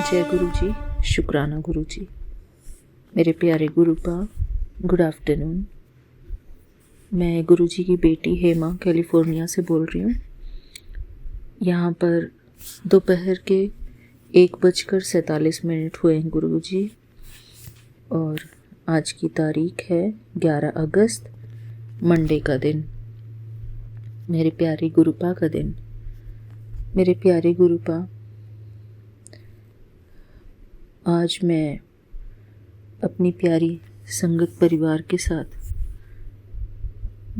जय गुरु जी, शुक्राना गुरु जी। मेरे प्यारे गुरुपा, गुड आफ्टरनून। मैं गुरु जी की बेटी हेमा कैलिफोर्निया से बोल रही हूँ। यहाँ पर दोपहर के 1:47 हुए हैं गुरु जी, और आज की तारीख है 11 अगस्त, मंडे का दिन, मेरे प्यारे गुरुपा का दिन। मेरे प्यारे गुरुपा, आज मैं अपनी प्यारी संगत परिवार के साथ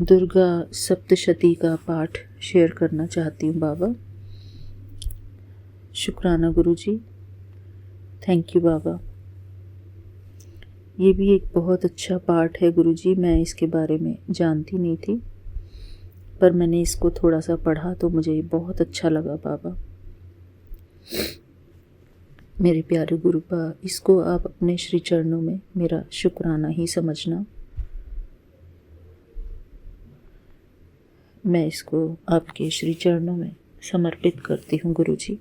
दुर्गा सप्तशती का पाठ शेयर करना चाहती हूँ। बाबा, शुक्राना गुरु जी, थैंक यू बाबा। ये भी एक बहुत अच्छा पाठ है गुरु जी। मैं इसके बारे में जानती नहीं थी, पर मैंने इसको थोड़ा सा पढ़ा तो मुझे बहुत अच्छा लगा बाबा। मेरे प्यारे गुरुपा, इसको आप अपने श्री चरणों में मेरा शुक्राना ही समझना। मैं इसको आपके श्री चरणों में समर्पित करती हूँ गुरु जी।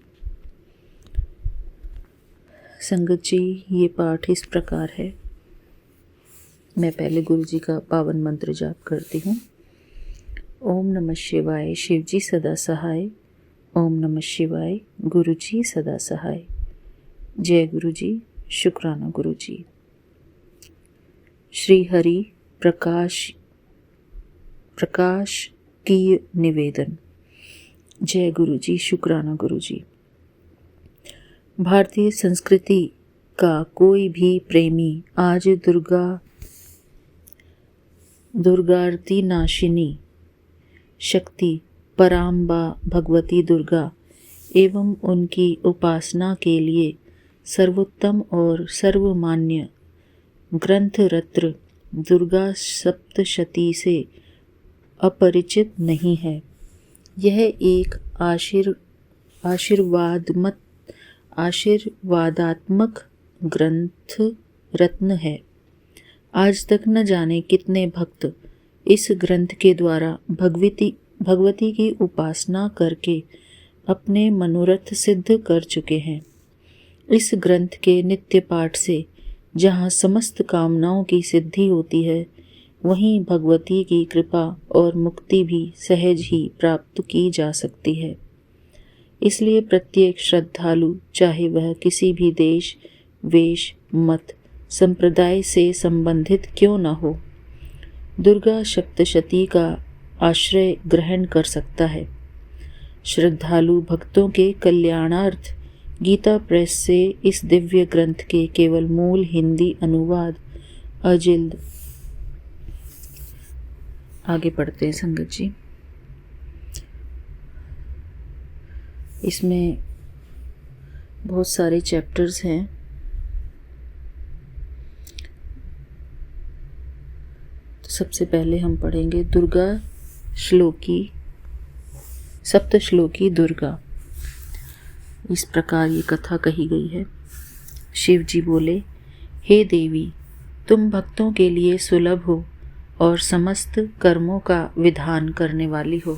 संगत जी, ये पाठ इस प्रकार है। मैं पहले गुरु जी का पावन मंत्र जाप करती हूँ। ओम नमः शिवाय, शिव जी सदा सहाय। ओम नमः शिवाय, गुरु जी सदा सहाय। जय गुरु जी, शुक्राना गुरु जी। श्री हरि प्रकाश की निवेदन। जय गुरु जी, शुक्राना गुरु जी। भारतीय संस्कृति का कोई भी प्रेमी आज दुर्गार्ति नाशिनी शक्ति पराम्बा भगवती दुर्गा एवं उनकी उपासना के लिए सर्वोत्तम और सर्वमान्य ग्रंथ रत्न दुर्गा सप्तशती से अपरिचित नहीं है। यह एक आशीर्वादात्मक ग्रंथ रत्न है। आज तक न जाने कितने भक्त इस ग्रंथ के द्वारा भगवती की उपासना करके अपने मनोरथ सिद्ध कर चुके हैं। इस ग्रंथ के नित्य पाठ से जहाँ समस्त कामनाओं की सिद्धि होती है, वहीं भगवती की कृपा और मुक्ति भी सहज ही प्राप्त की जा सकती है। इसलिए प्रत्येक श्रद्धालु, चाहे वह किसी भी देश, वेश, मत, संप्रदाय से संबंधित क्यों न हो, दुर्गा सप्तशती का आश्रय ग्रहण कर सकता है। श्रद्धालु भक्तों के कल्याणार्थ गीता प्रेस से इस दिव्य ग्रंथ के केवल मूल हिंदी अनुवाद अजिल्द। आगे पढ़ते हैं संगत जी। इसमें बहुत सारे चैप्टर्स हैं। तो सबसे पहले हम पढ़ेंगे दुर्गा सप्तश्लोकी दुर्गा। इस प्रकार ये कथा कही गई है। शिव जी बोले, हे देवी, तुम भक्तों के लिए सुलभ हो और समस्त कर्मों का विधान करने वाली हो।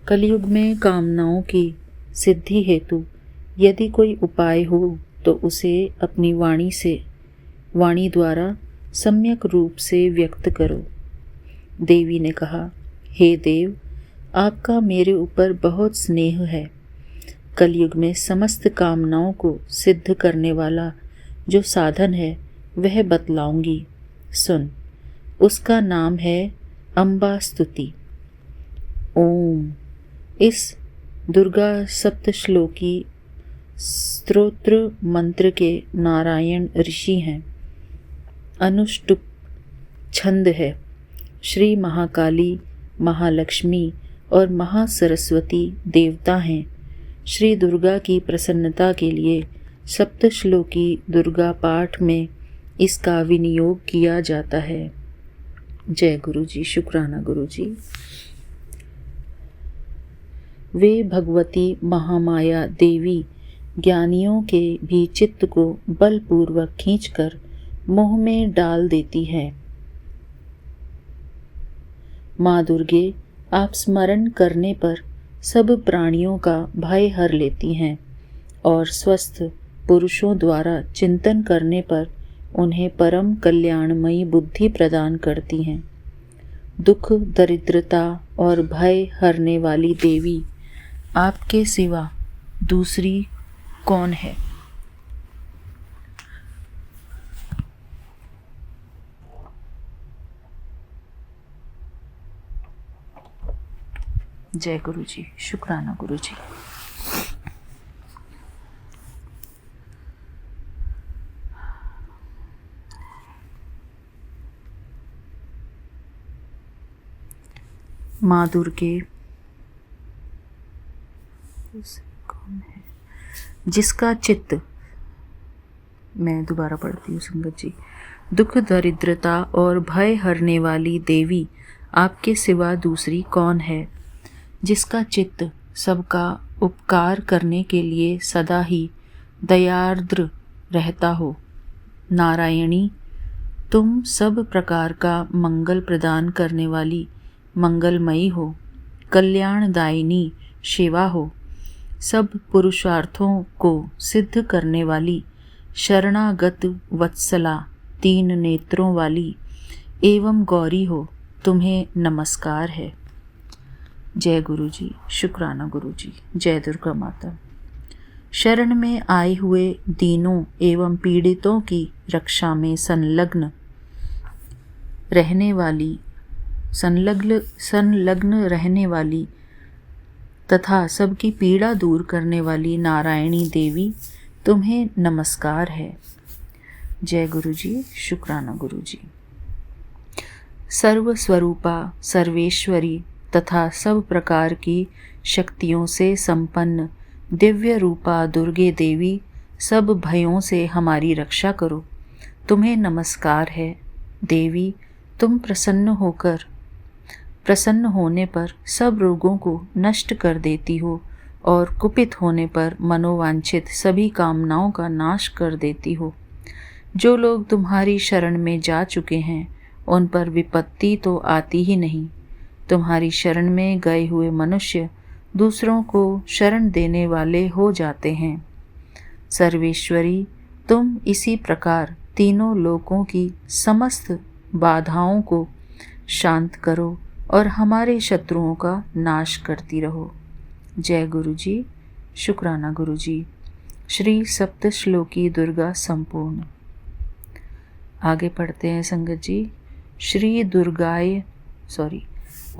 कलयुग में कामनाओं की सिद्धि हेतु यदि कोई उपाय हो तो उसे अपनी वाणी द्वारा सम्यक रूप से व्यक्त करो। देवी ने कहा, हे देव, आपका मेरे ऊपर बहुत स्नेह है। कलयुग में समस्त कामनाओं को सिद्ध करने वाला जो साधन है वह बतलाऊंगी, सुन। उसका नाम है अम्बा स्तुति। ओम। इस दुर्गा सप्तश्लोकी स्तोत्र मंत्र के नारायण ऋषि हैं। अनुष्टुप छंद है। श्री महाकाली, महालक्ष्मी और महासरस्वती देवता हैं। श्री दुर्गा की प्रसन्नता के लिए सप्तश्लोकी दुर्गा पाठ में इसका विनियोग किया जाता है। जय गुरु जी, शुक्राना गुरु जी। वे भगवती महामाया देवी ज्ञानियों के भी चित्त को बलपूर्वक खींचकर मोह में डाल देती है। माँ दुर्गे आप स्मरण करने पर सब प्राणियों का भय हर लेती हैं और स्वस्थ पुरुषों द्वारा चिंतन करने पर उन्हें परम कल्याणमयी बुद्धि प्रदान करती हैं। दुख, दरिद्रता और भय हरने वाली देवी, आपके सिवा दूसरी कौन है? जय गुरु जी। शुक्राना गुरु जी। माँ दुर्गे कौन है? जिसका चित्त, मैं दोबारा पढ़ती हूँ संगत जी। दुख, दरिद्रता और भय हरने वाली देवी, आपके सिवा दूसरी कौन है? जिसका चित्त सबका उपकार करने के लिए सदा ही दयार्द्र रहता हो। नारायणी, तुम सब प्रकार का मंगल प्रदान करने वाली मंगलमयी हो, कल्याणदायिनी शिवा हो, सब पुरुषार्थों को सिद्ध करने वाली शरणागत वत्सला, तीन नेत्रों वाली एवं गौरी हो, तुम्हें नमस्कार है। जय गुरु जी। शुक्राना गुरु जी। जय दुर्गा माता। शरण में आए हुए दीनों एवं पीड़ितों की रक्षा में संलग्न रहने वाली तथा सबकी पीड़ा दूर करने वाली नारायणी देवी, तुम्हें नमस्कार है। जय गुरु जी। शुक्राना गुरु जी। सर्वस्वरूपा, सर्वेश्वरी तथा सब प्रकार की शक्तियों से संपन्न दिव्य रूपा दुर्गे देवी, सब भयों से हमारी रक्षा करो, तुम्हें नमस्कार है। देवी, तुम प्रसन्न होने पर सब रोगों को नष्ट कर देती हो और कुपित होने पर मनोवांछित सभी कामनाओं का नाश कर देती हो। जो लोग तुम्हारी शरण में जा चुके हैं, उन पर विपत्ति तो आती ही नहीं। तुम्हारी शरण में गए हुए मनुष्य दूसरों को शरण देने वाले हो जाते हैं। सर्वेश्वरी, तुम इसी प्रकार तीनों लोकों की समस्त बाधाओं को शांत करो और हमारे शत्रुओं का नाश करती रहो। जय गुरु जी। शुक्राना गुरु जी। श्री सप्तश्लोकी दुर्गा संपूर्ण। आगे पढ़ते हैं संगत जी।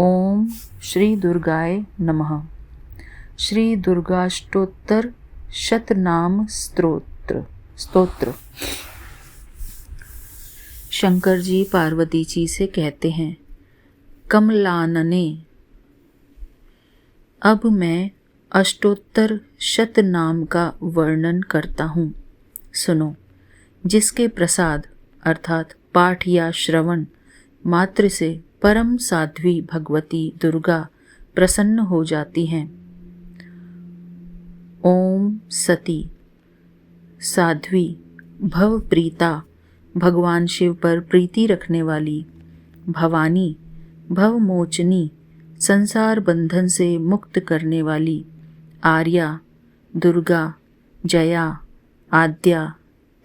ओम श्री दुर्गाय नमः। श्री दुर्गाष्टोत्तर शतनाम स्तोत्र। शंकर जी पार्वती जी से कहते हैं, कमलानने, अब मैं अष्टोत्तर शतनाम का वर्णन करता हूँ, सुनो। जिसके प्रसाद अर्थात पाठ या श्रवण मात्र से परम साध्वी भगवती दुर्गा प्रसन्न हो जाती हैं। ओम सती, साध्वी, भवप्रीता, भगवान शिव पर प्रीति रखने वाली, भवानी, भवमोचनी, संसार बंधन से मुक्त करने वाली, आर्या, दुर्गा, जया, आद्या,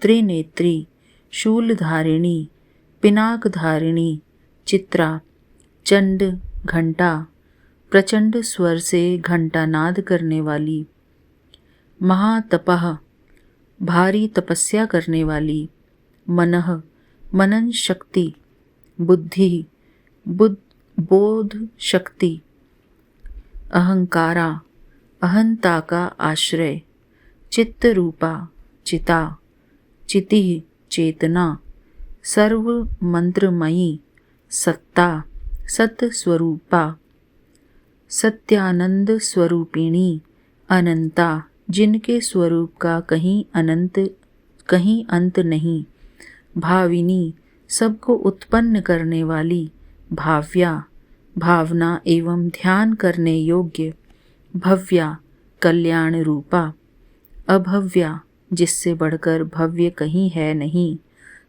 त्रिनेत्री, शूलधारिणी, पिनाकधारिणी, चित्रा, चंड, घंटा, प्रचंड स्वर से घंटानाद करने वाली, महातपः, भारी तपस्या करने वाली, मनः, मनन शक्ति, बुद्धि, बोध शक्ति, अहंकारा, अहंता का आश्रय, चित्त रूपा, चिता, चिति, चेतना, सर्व मंत्रमयी, सत्ता, सत स्वरूपा, सत्यानंद स्वरूपिणी, अनंता, जिनके स्वरूप का कहीं अंत नहीं, भाविनी, सबको उत्पन्न करने वाली, भाव्या, भावना एवं ध्यान करने योग्य, भव्या, कल्याण रूपा, अभव्या, जिससे बढ़कर भव्य कहीं है नहीं,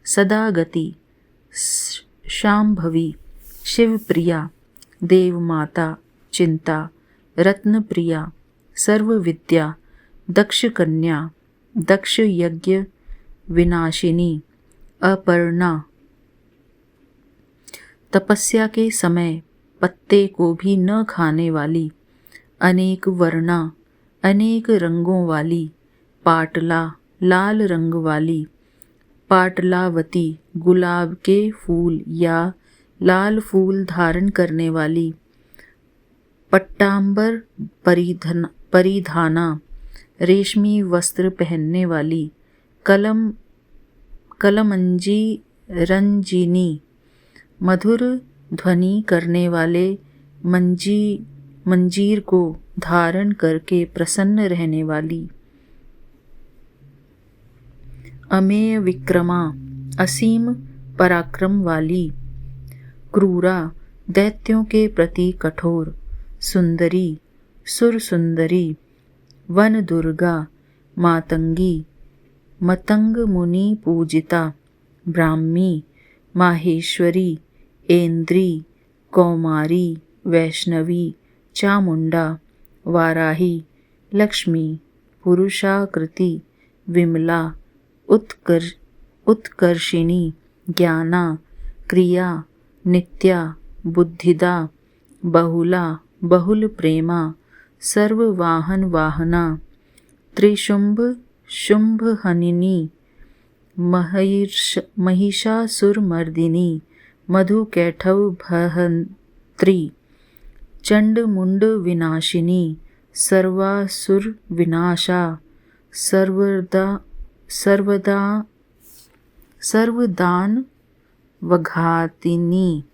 सदा गति, शांभवी, शिवप्रिया, देव माता, चिंता, रत्न प्रिया, सर्व विद्या, दक्ष कन्या, दक्ष यज्ञ विनाशिनी अपर्णा, तपस्या के समय पत्ते को भी न खाने वाली, अनेक वर्णा अनेक रंगों वाली, पाटला लाल रंग वाली, पाटलावती गुलाब के फूल या लाल फूल धारण करने वाली, पट्टांबर परिधाना रेशमी वस्त्र पहनने वाली, कलमंजी रंजिनी मधुर ध्वनि करने वाले मंजीर को धारण करके प्रसन्न रहने वाली, अमेय विक्रमा असीम पराक्रम वाली, क्रूरा दैत्यों के प्रति कठोर, सुंदरी सुर सुंदरी, वन दुर्गा मातंगी मतंग मुनि पूजिता, ब्राह्मी माहेश्वरी ऐन्द्री कौमारी वैष्णवी चामुंडा, वाराही लक्ष्मी पुरुषाकृति विमला, उत्कर्षिणी ज्ञाना क्रिया नित्या, बुद्धिदा बहुला बहुल प्रेमा, सर्ववाहन वाहना, त्रिशुंभ शुंभ हनिनी, महिषासुरमर्दिनी, मधुकैठव भहंत्री, चंड मुंड विनाशिनी, सर्वासुर विनाशा, सर्वदान वघातिनी,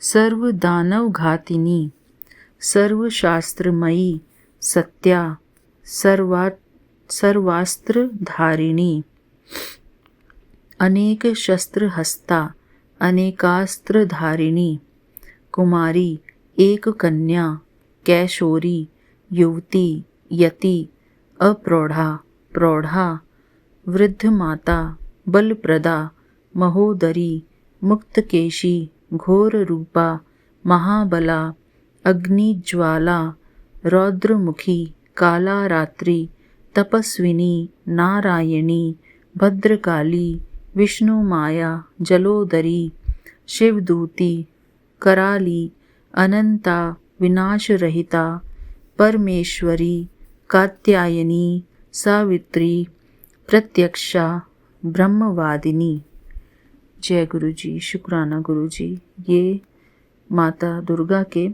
सर्वदानवघातिनी, सर्वशास्त्रमयी, सत्या, सर्वास्त्र धारिणी, अनेक शस्त्र हस्ता, अनेकास्त्र धारिणी, कुमारी एक कन्या, कैशोरी युवती, यति अप्रौढ़ा प्रौढ़ा, वृद्ध माता, बलप्रदा, महोदरी, मुक्तकेशी, घोर रूपा, महाबला, अग्निज्वाला, रौद्रमुखी, काला रात्रि, तपस्विनी, नारायणी, भद्रकाली, विष्णु माया, जलोदरी, शिवदूती, कराली, अनंता, विनाशरहिता, परमेश्वरी, कात्यायनी, सावित्री, प्रत्यक्षा, ब्रह्मवादिनी। जय गुरु जी, शुक्राना गुरु जी। ये माता दुर्गा के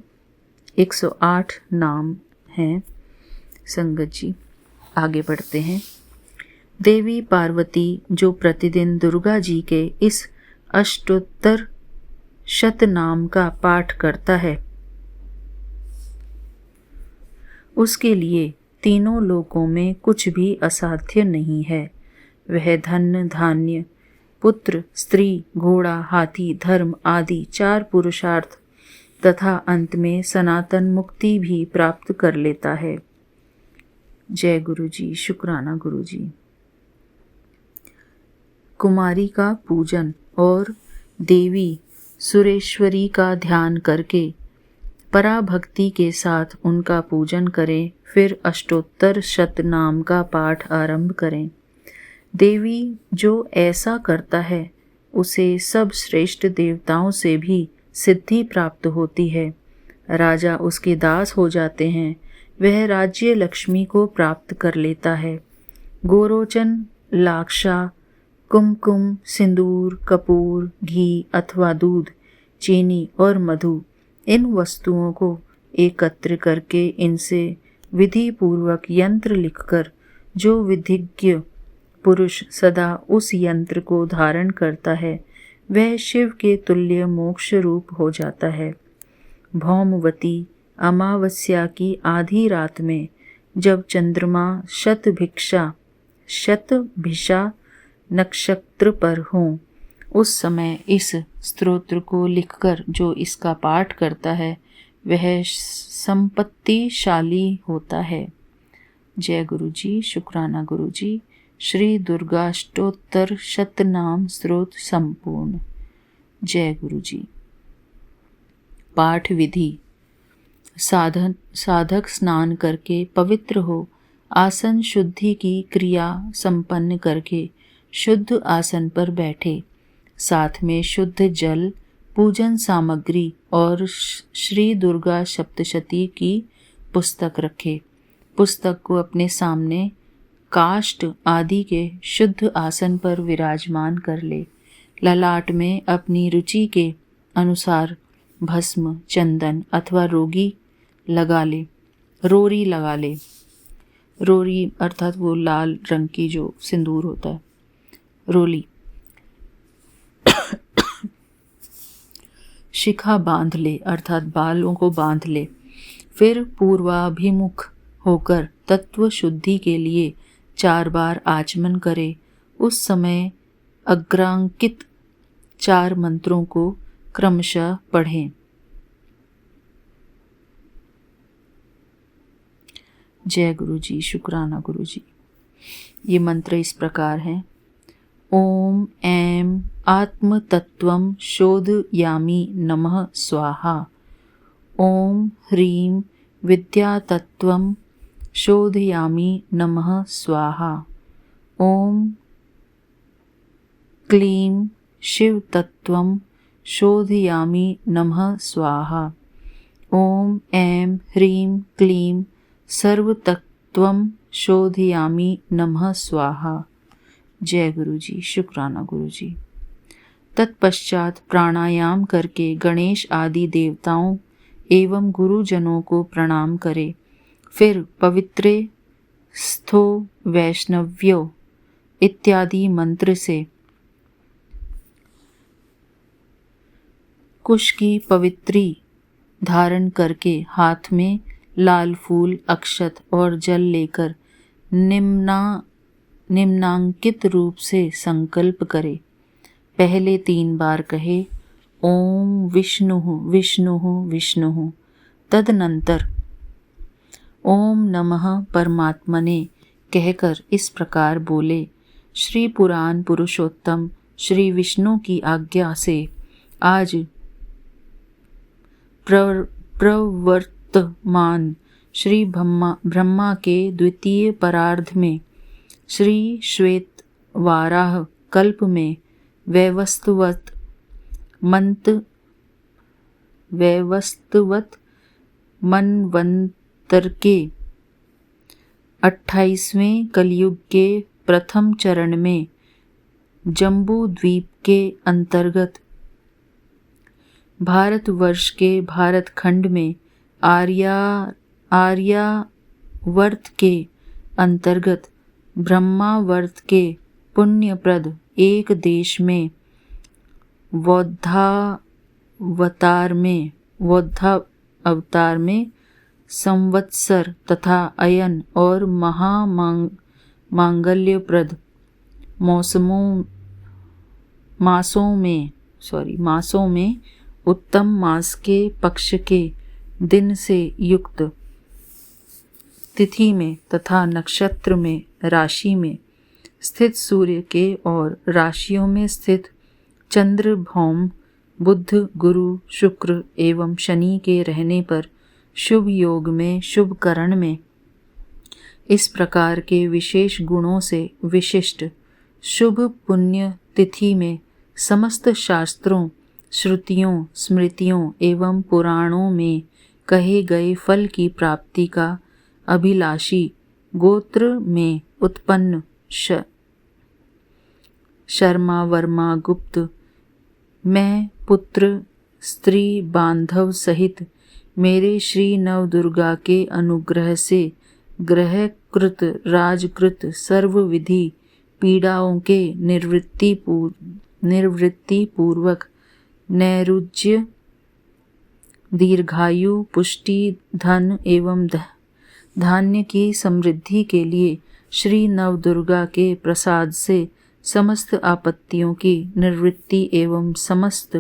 108 नाम हैं। संगत जी आगे बढ़ते हैं। देवी पार्वती जो प्रतिदिन दुर्गा जी के इस अष्टोत्तर शतनाम का पाठ करता है, उसके लिए तीनों लोकों में कुछ भी असाध्य नहीं है। वह धन धान्य, पुत्र, स्त्री, घोड़ा, हाथी, धर्म आदि 4 पुरुषार्थ तथा अंत में सनातन मुक्ति भी प्राप्त कर लेता है। जय गुरु जी, शुक्राना गुरु जी। कुमारी का पूजन और देवी सुरेश्वरी का ध्यान करके पराभक्ति के साथ उनका पूजन करें, फिर अष्टोत्तर शतनाम का पाठ आरंभ करें। देवी जो ऐसा करता है उसे सब श्रेष्ठ देवताओं से भी सिद्धि प्राप्त होती है। राजा उसके दास हो जाते हैं, वह राज्य लक्ष्मी को प्राप्त कर लेता है। गोरोचन, लाक्षा, कुमकुम, सिंदूर, कपूर, घी अथवा दूध, चीनी और मधु, इन वस्तुओं को एकत्र करके इनसे विधि पूर्वक यंत्र लिखकर जो विधिज्ञ पुरुष सदा उस यंत्र को धारण करता है, वह शिव के तुल्य मोक्ष रूप हो जाता है। भौमवती अमावस्या की आधी रात में जब चंद्रमा शतभिषा नक्षत्र पर हों, उस समय इस स्तोत्र को लिखकर जो इसका पाठ करता है वह संपत्तिशाली होता है। जय गुरु जी, शुक्राना गुरु जी। श्री दुर्गाष्टोत्तर शतनाम स्तोत्र संपूर्ण। जय गुरु जी। पाठ विधि। साधक स्नान करके पवित्र हो आसन शुद्धि की क्रिया संपन्न करके शुद्ध आसन पर बैठे। साथ में शुद्ध जल, पूजन सामग्री और श्री दुर्गा सप्तशती की पुस्तक रखे। पुस्तक को अपने सामने काष्ठ आदि के शुद्ध आसन पर विराजमान कर ले। ललाट में अपनी रुचि के अनुसार भस्म, चंदन अथवा रोरी लगा ले। रोरी अर्थात वो लाल रंग की जो सिंदूर होता है, रोली। शिखा बांध ले अर्थात बालों को बांध ले। फिर पूर्वाभिमुख होकर तत्व शुद्धि के लिए 4 बार आचमन करे। उस समय अग्रांकित 4 मंत्रों को क्रमशः पढ़ें। जय गुरु जी, शुक्राना गुरु जी। ये मंत्र इस प्रकार हैं। ओम ऐं आत्म तत्वं शोधयामि नमः स्वाहा। ओम ह्रीं विद्या तत्वं शोधयामि नमः स्वाहा। ओम क्लीं शिव तत्वं शोधयामि नमः स्वाहा। ओम ऐं ह्रीं क्लीं सर्वतत्वं शोधयामि नमः स्वाहा। जय गुरु जी, शुक्राना गुरु जी। तत्पश्चात प्राणायाम करके गणेश आदि देवताओं एवं गुरुजनों को प्रणाम करे। फिर पवित्रे स्थो वैष्णव्यो इत्यादि मंत्र से कुश की पवित्री धारण करके हाथ में लाल फूल, अक्षत और जल लेकर निम्नांकित रूप से संकल्प करे। पहले 3 बार कहे ओम विष्णुः विष्णुः विष्णुः। तदनंतर ओम नमः परमात्मने कहकर इस प्रकार बोले। श्री पुराण पुरुषोत्तम श्री विष्णु की आज्ञा से आज प्रवर्तमान श्री ब्रह्मा के द्वितीय परार्ध में श्री श्वेत वाराह कल्प में वैवस्वत मनवंतर के 28वें कलयुग के प्रथम चरण में जम्बू द्वीप के अंतर्गत भारतवर्ष के भारत खंड में आर्यावर्त के अंतर्गत ब्रह्मावर्त के पुण्यप्रद एक देश में बौद्धावतार में संवत्सर तथा अयन और महामांगल्यप्रद मासों में उत्तम मास के पक्ष के दिन से युक्त तिथि में तथा नक्षत्र में राशि में स्थित सूर्य के और राशियों में स्थित चंद्र, भौम, बुध, गुरु, शुक्र एवं शनि के रहने पर शुभ योग में, शुभ करण में इस प्रकार के विशेष गुणों से विशिष्ट शुभ पुण्य तिथि में समस्त शास्त्रों, श्रुतियों, स्मृतियों एवं पुराणों में कहे गए फल की प्राप्ति का अभिलाषी गोत्र में उत्पन्न शर्मा, वर्मा, गुप्त मैं पुत्र, स्त्री, बांधव सहित मेरे श्री नवदुर्गा के अनुग्रह से ग्रहकृत राजकृत सर्वविधि पीड़ाओं के निवृत्ति पूर्वक नैरुज्य, दीर्घायु, पुष्टि, धन एवं धान्य की समृद्धि के लिए श्री नवदुर्गा के प्रसाद से समस्त आपत्तियों की निवृत्ति एवं समस्त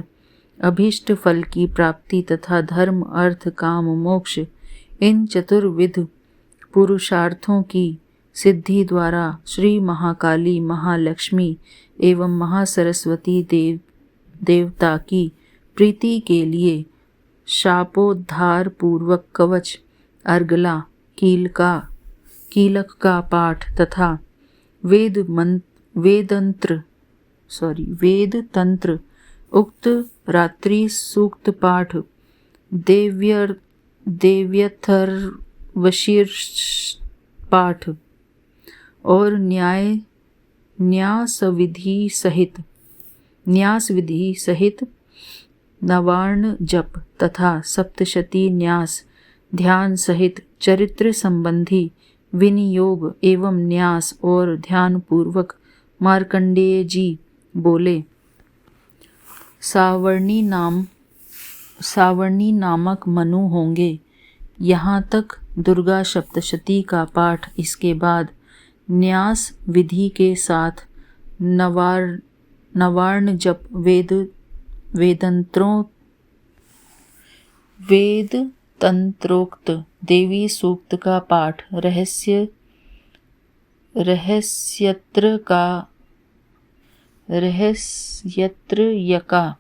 अभीष्ट फल की प्राप्ति तथा धर्म, अर्थ, काम, मोक्ष इन चतुर्विध पुरुषार्थों की सिद्धि द्वारा श्री महाकाली, महालक्ष्मी एवं महासरस्वती देवता की प्रीति के लिए शापोद्धार पूर्वक कवच, अर्गला, कीलक का पाठ तथा वेद तंत्र उक्त रात्रि सूक्त पाठ, देव्यथर्वशीर्ष पाठ और न्यास विधि सहित नवार्ण जप तथा सप्तशती न्यास ध्यान सहित चरित्र संबंधी विनियोग एवं न्यास और ध्यान पूर्वक मार्कंडेय जी बोले, सावर्णी नामक मनु होंगे। यहाँ तक दुर्गा सप्तशती का पाठ, इसके बाद न्यास विधि के साथ नवार्ण जप, वेद तंत्रोक्त देवी सूक्त का पाठ, रहस्यत्र यका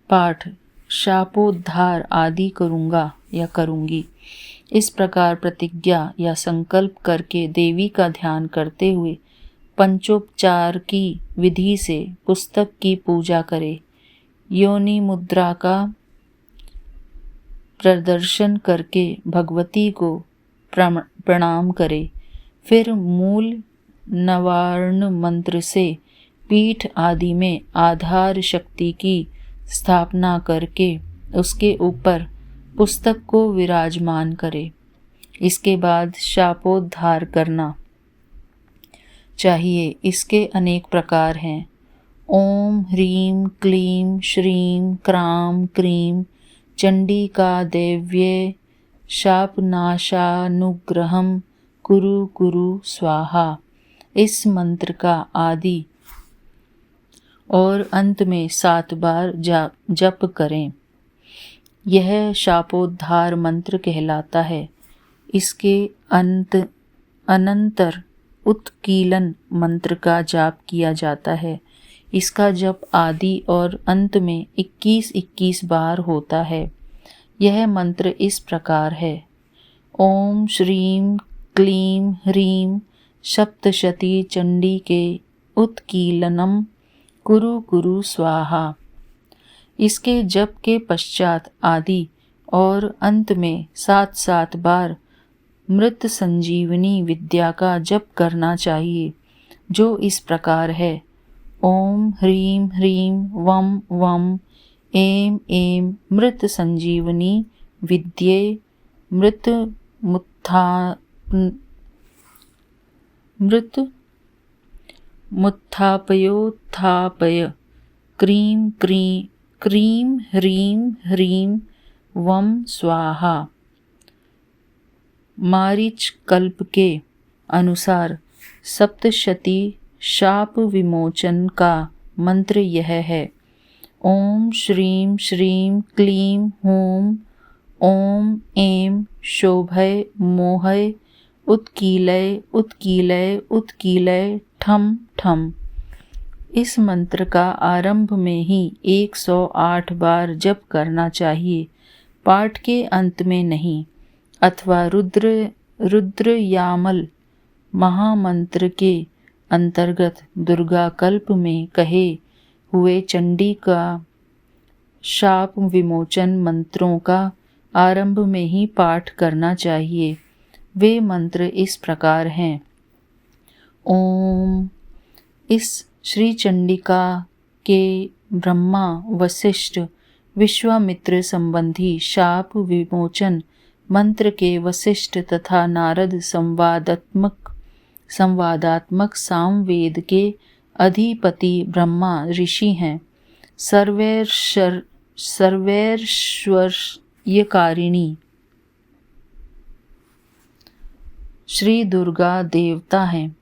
पाठ, शापोद्धार आदि करूँगा या करूँगी। इस प्रकार प्रतिज्ञा या संकल्प करके देवी का ध्यान करते हुए पंचोपचार की विधि से पुस्तक की पूजा करे। योनि मुद्रा का प्रदर्शन करके भगवती को प्रणाम करे। फिर मूल नवार्ण मंत्र से पीठ आदि में आधार शक्ति की स्थापना करके उसके ऊपर पुस्तक को विराजमान करे। इसके बाद शापोद्धार करना चाहिए। इसके अनेक प्रकार हैं। ओम ह्रीं क्लीं श्रीं क्रां क्रीं चंडिका देव्ये शापनाशानुग्रहं कुरु कुरु स्वाहा। इस मंत्र का आदि और अंत में 7 बार जप करें। यह शापोद्धार मंत्र कहलाता है। इसके अनंतर उत्कीलन मंत्र का जाप किया जाता है। इसका जप आदि और अंत में 21-21 बार होता है। यह मंत्र इस प्रकार है। ओम श्रीं क्लीं ह्रीं सप्तशती चंडिके उत्कीलनम कुरु कुरु स्वाहा। इसके जप के पश्चात आदि और अंत में 7-7 बार मृत संजीवनी विद्या का जप करना चाहिए, जो इस प्रकार है। ओम ह्रीं ह्रीं वम वम ऐं ऐं मृत संजीवनी विद्ये मुत्थापयोत्थापय क्रीं ह्रीं ह्रीं वम स्वाहा। मारीच कल्प के अनुसार सप्तशती शाप विमोचन का मंत्र यह है। ओम श्रीं श्रीं क्लीं हूं ओम ऐं शोभय मोहय उत्कीलय उत्कीलय उत्कीलय ठम ठम। इस मंत्र का आरंभ में ही 108 बार जप करना चाहिए, पाठ के अंत में नहीं, अथवा रुद्र यामल महामंत्र के अंतर्गत दुर्गा कल्प में कहे हुए चंडी का शाप विमोचन मंत्रों का आरंभ में ही पाठ करना चाहिए। वे मंत्र इस प्रकार हैं। ओम। इस श्री चंडिका के ब्रह्मा वशिष्ठ विश्वामित्र संबंधी शाप विमोचन मंत्र के वशिष्ठ तथा नारद संवादात्मक सामवेद के अधिपति ब्रह्मा ऋषि हैं। सर्वैश्वर्यकारिणी श्री दुर्गा देवता हैं।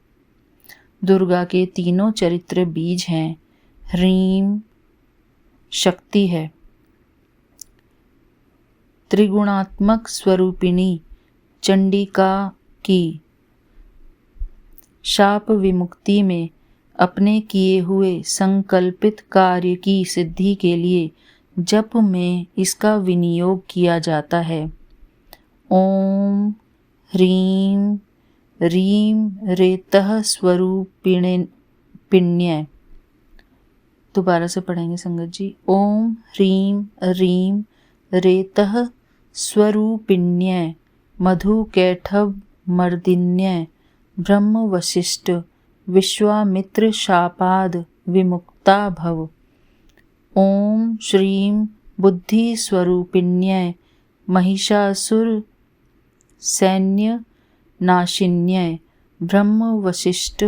दुर्गा के तीनों चरित्र बीज हैं। ह्रीं शक्ति है। त्रिगुणात्मक स्वरूपिणी चंडिका की शाप विमुक्ति में अपने किए हुए संकल्पित कार्य की सिद्धि के लिए जप में इसका विनियोग किया जाता है। ओम ह्रीं रीं रेतः स्वरूपिण्य। दोबारा से पढ़ेंगे संगत जी। ओम ह्रीं रीं रेतः स्वरूपिण्य मधुकैटभमर्दिन्य ब्रह्म वशिष्ठ विश्वामित्र शापाद विमुक्ता भव। ओम श्रीं बुद्धि स्वरूपिण्य महिषासुर सैन्य नाशिन्य ब्रह्म वशिष्ठ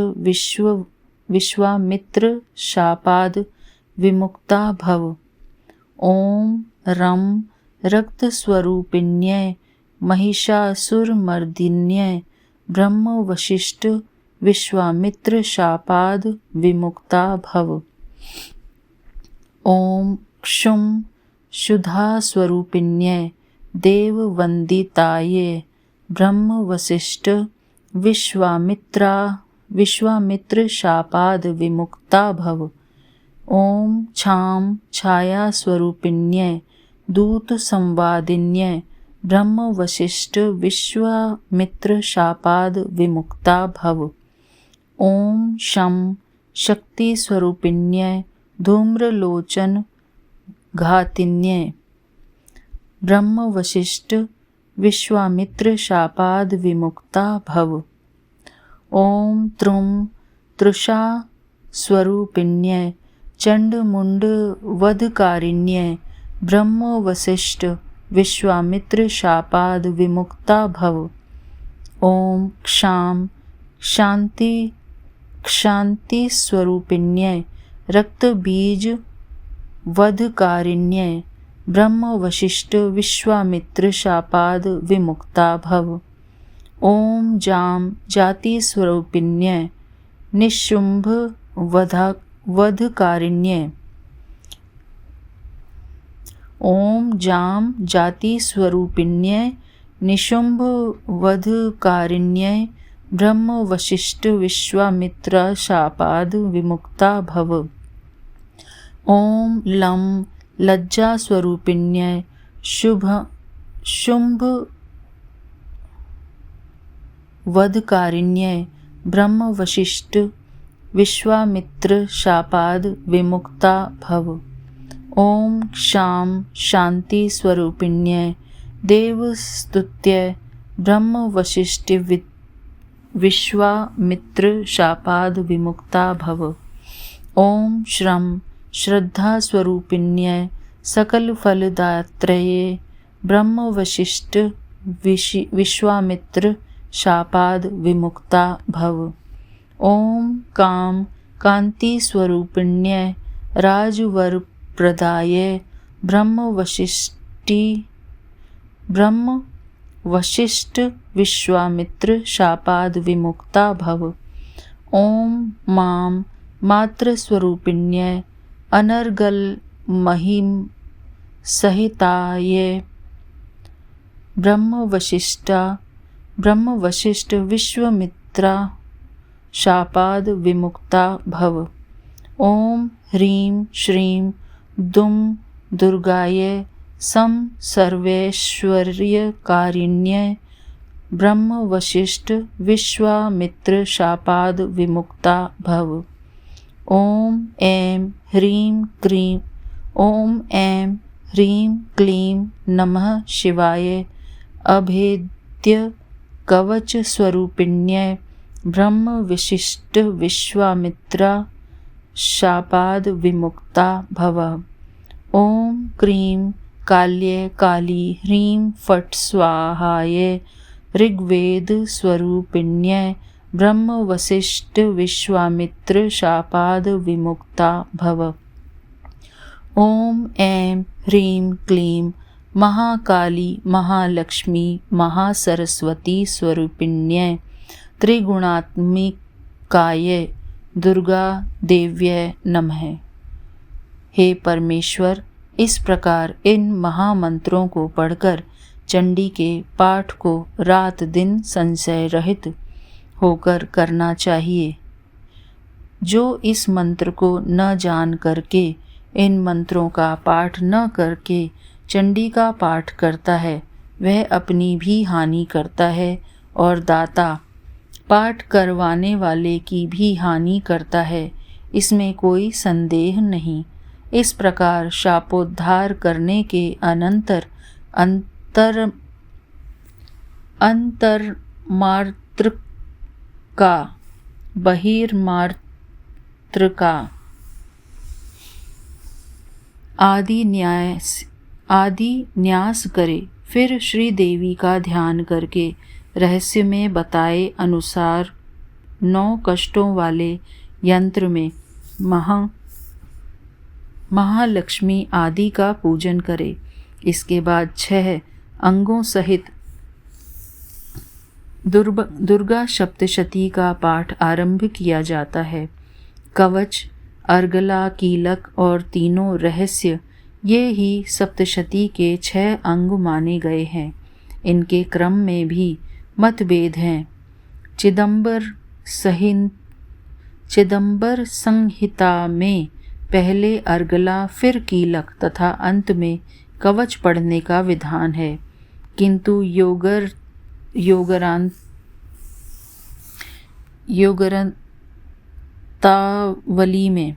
विश्वामित्र शापाद विमुक्ता भव। ओम रं रक्त स्वरूपिण्य महिषासुरमर्दिन्य ब्रह्म वशिष्ठ विश्वामित्र शापाद विमुक्ता भव। ओम क्षुं शुद्धा स्वरूपिण्य देववंदिताये ब्रह्म वशिष्ठ विश्वामित्र शापाद विमुक्ता भव। ओम छां छाया स्वरूपिण्य दूत संवादिन्य ब्रह्म वशिष्ठ विश्वामित्र शापाद विमुक्ता भव। ओम शं शक्ति स्वरूपिण्य धूम्रलोचन घातिन्य ब्रह्म वशिष्ठ विश्वामित्र शापाद विमुक्ता भव। ओम त्रुं तृषा स्वरूपिण्य चंड मुंड वधकारिण्य ब्रह्म वशिष्ठ विश्वामित्र शापाद विमुक्ता भव। ओम क्षां क्षांति स्वरूपिण्य रक्त बीज वधकारिण्य ब्रह्म वशिष्ठ विश्वामित्र शापाद विमुक्ता भव। ओम जाम जाति स्वरूपिण्य निशुंभ वधकारिण्य ओम जाम जाति स्वरूपिण्य निशुंभ वधकारिण्य ब्रह्म वशिष्ठ विश्वामित्र शापाद विमुक्ता भव। ओम लं लज्जा स्वरूपिण्य शुंभ वधकारिण्य ब्रह्म वशिष्ठ विश्वामित्र शापाद विमुक्ता भव। ओम क्षां शांति स्वरूपिण्य देवस्तुत्य ब्रह्म वशिष्ठ विश्वामित्र शापाद विमुक्ता भव। ओम श्रम श्रद्धा स्वरूपिण्य सकल फलदात्रये ब्रह्म वशिष्ठ विश्वामित्र शापाद विमुक्ता भव। ओम काम कांति स्वरूपिण्य राजवर प्रदाय ब्रह्म वशिष्ठ विश्वामित्र शापाद विमुक्ता भव। ओम मां मात्र स्वरूपिण्य अनर्गल महिम सहिताय ब्रह्म वशिष्ठ विश्वामित्रा शापाद विमुक्ता भव। ओम ह्रीं श्रीं दुं दुर्गाय सं सर्वैश्वर्यकारिण्य ब्रह्म वशिष्ठ विश्वामित्र शापाद विमुक्ता भव। ओम ऐं ह्रीं क्लीं ओम ऐं ह्रीं क्लीं नमः शिवाय अभेद्य कवच स्वरूपिण्य ब्रह्म वशिष्ठ विश्वामित्रा शापाद विमुक्ता भव। ओम क्रीं काल्ये काली ह्रीं फट् स्वाहाय ऋग्वेद स्वरूपिण्य ब्रह्म वशिष्ठ विश्वामित्र शापाद विमुक्ता भव। ओम ऐं ह्रीं क्लीं महाकाली महालक्ष्मी महासरस्वती स्वरूपिण्य त्रिगुणात्मिकाय दुर्गा देव्यै नमः। हे परमेश्वर, इस प्रकार इन महामंत्रों को पढ़कर चंडी के पाठ को रात दिन संशय रहित होकर करना चाहिए। जो इस मंत्र को न जान करके इन मंत्रों का पाठ न करके चंडी का पाठ करता है वह अपनी भी हानि करता है और दाता पाठ करवाने वाले की भी हानि करता है, इसमें कोई संदेह नहीं। इस प्रकार शापोद्धार करने के अनंतर अंतर्मात्र का बहिर्मात्र का आदि न्यास करे। फिर श्री देवी का ध्यान करके रहस्य में बताए अनुसार 9 कष्टों वाले यंत्र में महालक्ष्मी आदि का पूजन करे। इसके बाद 6 अंगों सहित दुर्गा सप्तशती का पाठ आरंभ किया जाता है। कवच, अर्गला, कीलक और तीनों रहस्य ये ही सप्तशती के 6 अंग माने गए हैं। इनके क्रम में भी मतभेद हैं। चिदंबर संहिता में पहले अर्गला फिर कीलक तथा अंत में कवच पढ़ने का विधान है, किंतु योगरंतावली में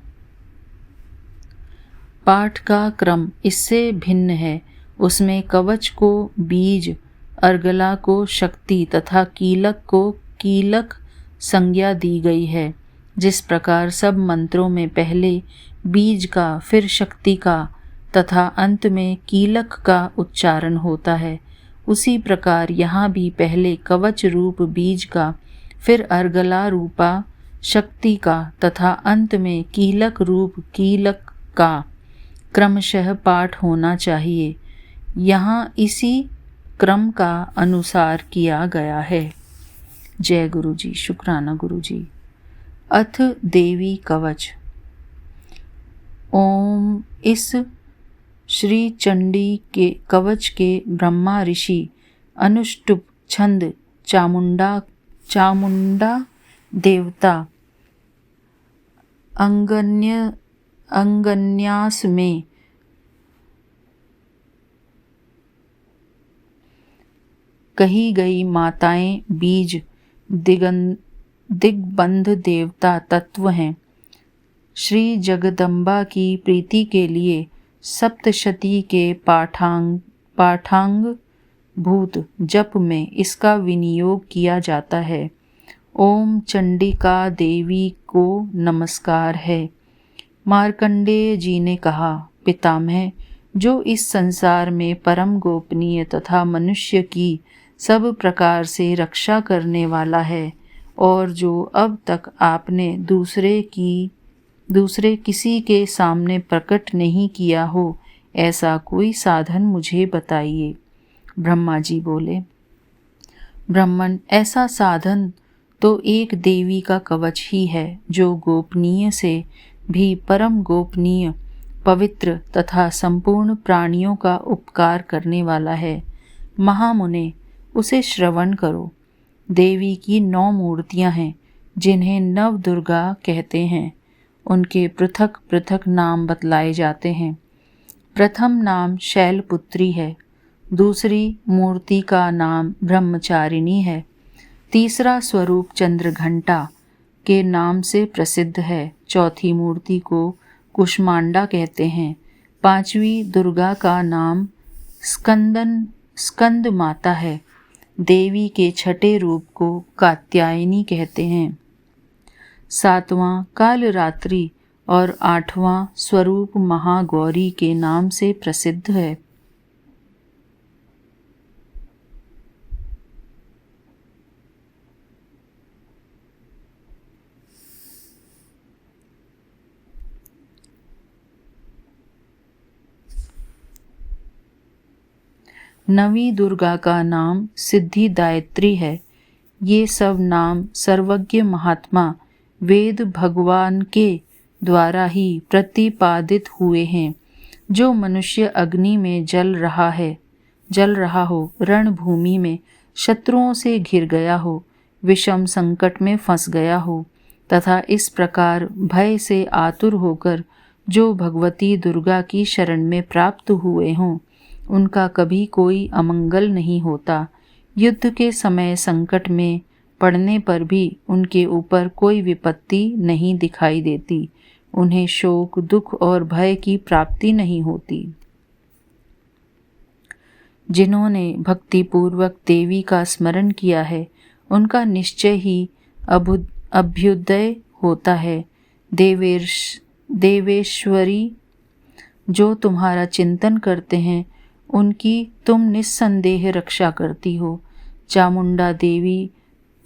पाठ का क्रम इससे भिन्न है। उसमें कवच को बीज, अर्गला को शक्ति तथा कीलक को कीलक संज्ञा दी गई है। जिस प्रकार सब मंत्रों में पहले बीज का फिर शक्ति का तथा अंत में कीलक का उच्चारण होता है, उसी प्रकार यहाँ भी पहले कवच रूप बीज का फिर अर्गला रूपा शक्ति का तथा अंत में कीलक रूप कीलक का क्रमशः पाठ होना चाहिए। यहाँ इसी क्रम का अनुसार किया गया है। जय गुरु जी, शुक्राना गुरु जी। अथ देवी कवच। ओम इस श्री चंडी के कवच के ब्रह्मा ऋषि अनुष्टुप छंद चामुंडा देवता अंगन्यास में कही गई माताएं बीज दिग्बंध देवता तत्व हैं। श्री जगदम्बा की प्रीति के लिए सप्तशती के पाठांग भूत जप में इसका विनियोग किया जाता है। ओम चंडिका देवी को नमस्कार है। मार्कंडेय जी ने कहा, पितामह, जो इस संसार में परम गोपनीय तथा मनुष्य की सब प्रकार से रक्षा करने वाला है और जो अब तक आपने दूसरे किसी के सामने प्रकट नहीं किया हो, ऐसा कोई साधन मुझे बताइए। ब्रह्मा जी बोले, ब्राह्मण, ऐसा साधन तो एक देवी का कवच ही है, जो गोपनीय से भी परम गोपनीय, पवित्र तथा संपूर्ण प्राणियों का उपकार करने वाला है। महामुने, उसे श्रवण करो। देवी की 9 मूर्तियां हैं, जिन्हें नव दुर्गा कहते हैं। उनके पृथक पृथक नाम बतलाए जाते हैं। प्रथम नाम शैलपुत्री है, दूसरी मूर्ति का नाम ब्रह्मचारिणी है, तीसरा स्वरूप चंद्रघंटा के नाम से प्रसिद्ध है, चौथी मूर्ति को कुष्मांडा कहते हैं, पांचवी दुर्गा का नाम स्कंद माता है, देवी के छठे रूप को कात्यायनी कहते हैं, सातवां कालरात्रि और आठवां स्वरूप महागौरी के नाम से प्रसिद्ध है। नवी दुर्गा का नाम सिद्धिदायत्री है। ये सब नाम सर्वज्ञ महात्मा वेद भगवान के द्वारा ही प्रतिपादित हुए हैं। जो मनुष्य अग्नि में जल रहा हो, रणभूमि में शत्रुओं से घिर गया हो, विषम संकट में फंस गया हो तथा इस प्रकार भय से आतुर होकर जो भगवती दुर्गा की शरण में प्राप्त हुए हों उनका कभी कोई अमंगल नहीं होता। युद्ध के समय संकट में पड़ने पर भी उनके ऊपर कोई विपत्ति नहीं दिखाई देती। उन्हें शोक, दुख और भय की प्राप्ति नहीं होती। जिन्होंने भक्तिपूर्वक देवी का स्मरण किया है उनका निश्चय ही अभ्युदय होता है। देवेश्वरी जो तुम्हारा चिंतन करते हैं उनकी तुम निस्संदेह रक्षा करती हो। चामुंडा देवी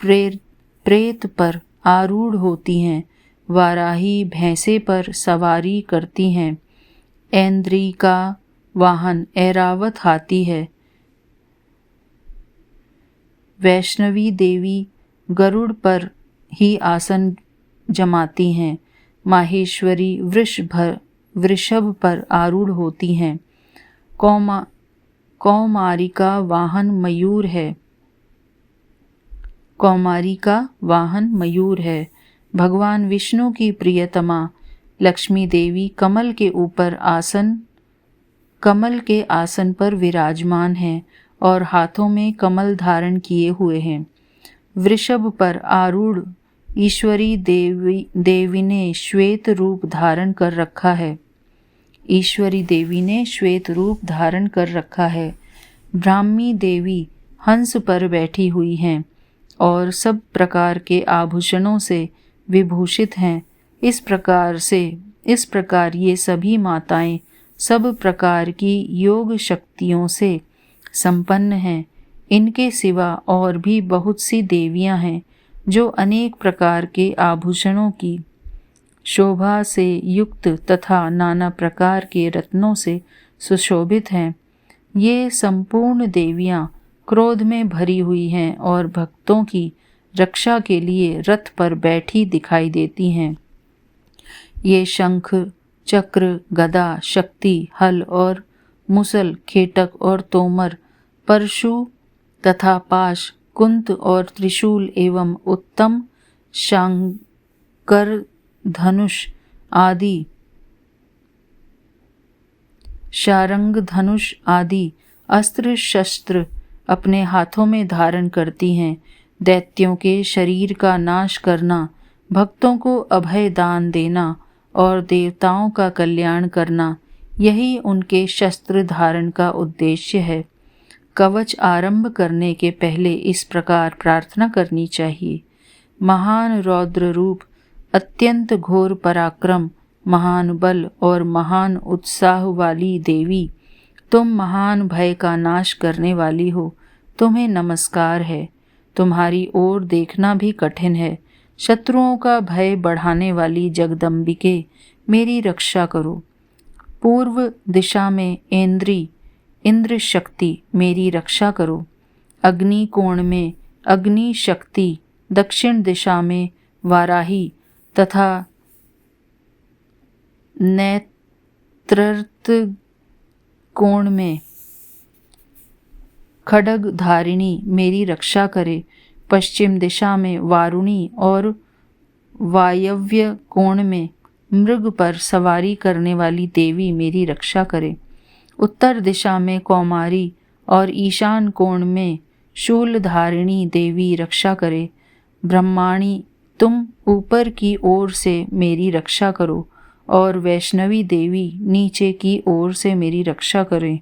प्रेत पर आरूढ़ होती हैं, वाराही भैंसे पर सवारी करती हैं, ऐन्द्री का वाहन ऐरावत हाथी है, वैष्णवी देवी गरुड़ पर ही आसन जमाती हैं, माहेश्वरी वृषभ पर आरूढ़ होती हैं, कौमारी का वाहन मयूर है। भगवान विष्णु की प्रियतमा लक्ष्मी देवी कमल के आसन पर विराजमान हैं और हाथों में कमल धारण किए हुए हैं। वृषभ पर आरूढ़ ईश्वरी देवी ने श्वेत रूप धारण कर रखा है। ब्राह्मी देवी हंस पर बैठी हुई हैं और सब प्रकार के आभूषणों से विभूषित हैं। इस प्रकार ये सभी माताएं सब प्रकार की योग शक्तियों से संपन्न हैं। इनके सिवा और भी बहुत सी देवियां हैं जो अनेक प्रकार के आभूषणों की शोभा से युक्त तथा नाना प्रकार के रत्नों से सुशोभित हैं। ये संपूर्ण देवियां क्रोध में भरी हुई हैं और भक्तों की रक्षा के लिए रथ पर बैठी दिखाई देती हैं। ये शंख, चक्र, गदा, शक्ति, हल और मुसल, खेटक और तोमर, परशु तथा पाश, कुंत और त्रिशूल एवं उत्तम शांकर धनुष आदि शारंग धनुष आदि अस्त्र शस्त्र अपने हाथों में धारण करती हैं। दैत्यों के शरीर का नाश करना, भक्तों को अभय दान देना और देवताओं का कल्याण करना, यही उनके शस्त्र धारण का उद्देश्य है। कवच आरंभ करने के पहले इस प्रकार प्रार्थना करनी चाहिए। महान रौद्र रूप, अत्यंत घोर पराक्रम, महान बल और महान उत्साह वाली देवी, तुम महान भय का नाश करने वाली हो, तुम्हें नमस्कार है। तुम्हारी ओर देखना भी कठिन है। शत्रुओं का भय बढ़ाने वाली जगदम्बिके, मेरी रक्षा करो। पूर्व दिशा में इंद्र शक्ति, मेरी रक्षा करो। अग्नि कोण में अग्नि शक्ति, दक्षिण दिशा में वाराही तथा नेत्रर्त कोण में खड्ग धारिणी मेरी रक्षा करे। पश्चिम दिशा में वारुणी और वायव्य कोण में मृग पर सवारी करने वाली देवी मेरी रक्षा करे। उत्तर दिशा में कौमारी और ईशान कोण में शूलधारिणी देवी रक्षा करे। ब्रह्माणी, तुम ऊपर की ओर से मेरी रक्षा करो और वैष्णवी देवी नीचे की ओर से मेरी रक्षा करें।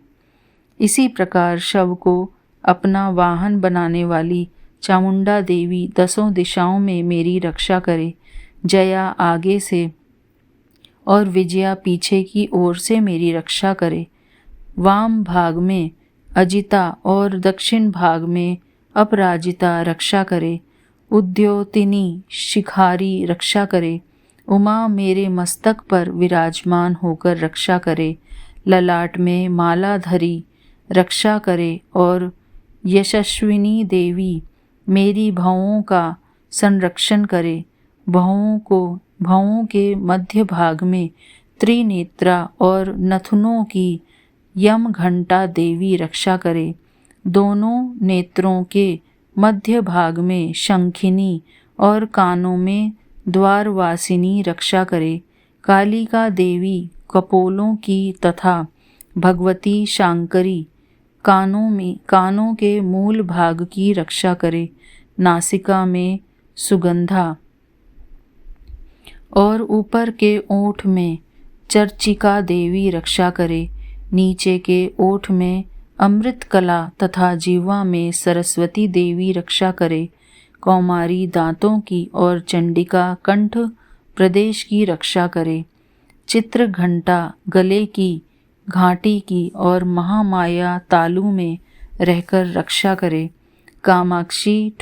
इसी प्रकार शव को अपना वाहन बनाने वाली चामुंडा देवी दसों दिशाओं में मेरी रक्षा करे। जया आगे से और विजया पीछे की ओर से मेरी रक्षा करे। वाम भाग में अजिता और दक्षिण भाग में अपराजिता रक्षा करे। उद्योतिनी शिखारी रक्षा करे। उमा मेरे मस्तक पर विराजमान होकर रक्षा करे। ललाट में मालाधरी रक्षा करे और यशस्विनी देवी मेरी भवों का संरक्षण करे। भवों के मध्य भाग में त्रिनेत्रा और नथुनों की यम घंटा देवी रक्षा करे। दोनों नेत्रों के मध्य भाग में शंखिनी और कानों में द्वारवासिनी रक्षा करे। कालिका देवी कपोलों की तथा भगवती शांकरी कानों के मूल भाग की रक्षा करे। नासिका में सुगंधा और ऊपर के ओठ में चर्चिका देवी रक्षा करे। नीचे के ओठ में अमृत कला तथा जीवा में सरस्वती देवी रक्षा करे। कौमारी दांतों की और चंडिका कंठ प्रदेश की रक्षा करे। चित्र घंटा गले की घाटी की और महामाया तालु में रहकर रक्षा करे। कामाक्षी